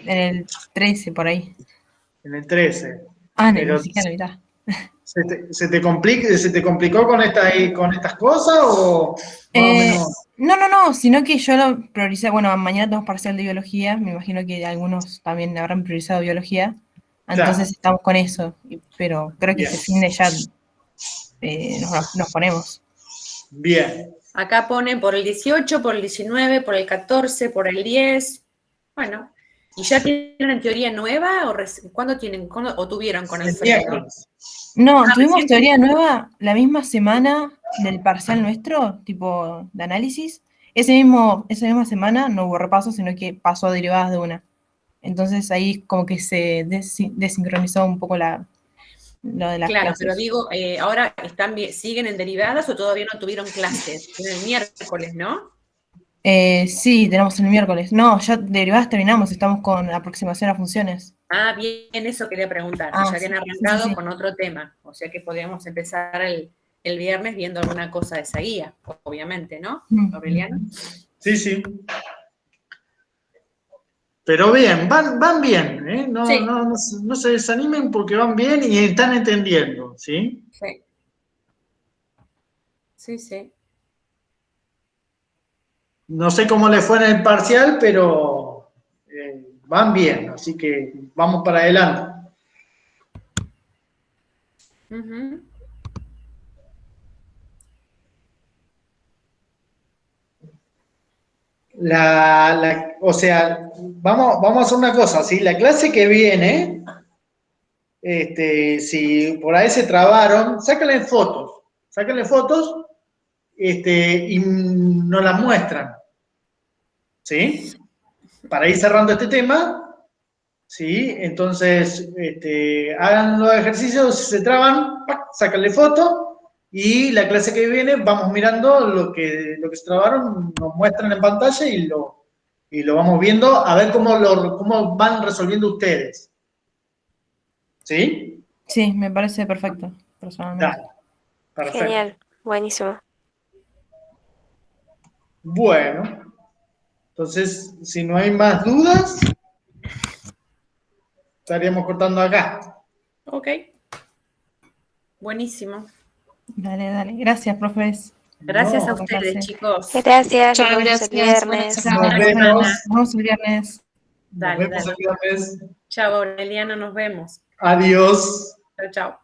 el 13, por ahí. en el 13. Ah, Pero ni siquiera la mitad. ¿se te complicó con estas cosas o más o menos? No, sino que yo lo prioricé, bueno, mañana tenemos parcial de biología, me imagino que algunos también habrán priorizado biología, entonces Claro. estamos con eso, pero creo que Bien. este fin de ya nos ponemos. Bien. Acá ponen por el 18, por el 19, por el 14, por el 10. Bueno, ¿y ya tienen teoría nueva? ¿Cuándo o tuvieron con el freno? Miércoles. No, tuvimos recién. teoría nueva la misma semana del parcial nuestro, tipo de análisis. Esa misma semana no hubo repaso, sino que pasó a derivadas de una. Entonces ahí como que se desincronizó un poco lo de las Claro, clases. pero digo, ¿ahora siguen en derivadas o todavía no tuvieron clases? Tienen el miércoles, ¿no? Sí, tenemos el miércoles. No, ya derivadas terminamos, estamos con aproximación a funciones. Ah, bien, eso quería preguntar, si Ah, ya habían sí, arrancado sí. con otro tema, o sea que podríamos empezar el viernes viendo alguna cosa de esa guía, obviamente, ¿no, Aureliano? Sí, sí. Pero bien, van bien, ¿eh? Sí. No se desanimen porque van bien y están entendiendo, ¿sí? Sí. Sí, sí. No sé cómo les fue en el parcial, pero van bien, así que vamos para adelante. Uh-huh. O sea, vamos a hacer una cosa, ¿sí? La clase que viene, si por ahí se trabaron, sáquenle fotos, y nos las muestran, ¿sí? Para ir cerrando este tema, ¿sí? Entonces, hagan los ejercicios, si se traban, sáquenle foto, y la clase que viene vamos mirando lo que se trabaron, nos muestran en pantalla y lo vamos viendo a ver cómo van resolviendo ustedes. ¿Sí? Sí, me parece perfecto, personalmente. Dale. Perfecto. Genial, buenísimo. Bueno, entonces, si no hay más dudas, estaríamos cortando acá. Ok. Buenísimo. Dale. Gracias, profes. Gracias a No, ustedes, clase. chicos. Gracias, Chao, nos vemos el gracias, buena viernes. semana. Nos vemos. Nos vemos el viernes. Nos Dale, vemos dale. el viernes. Chao, Aureliano, nos vemos. Adiós. Chao, chao.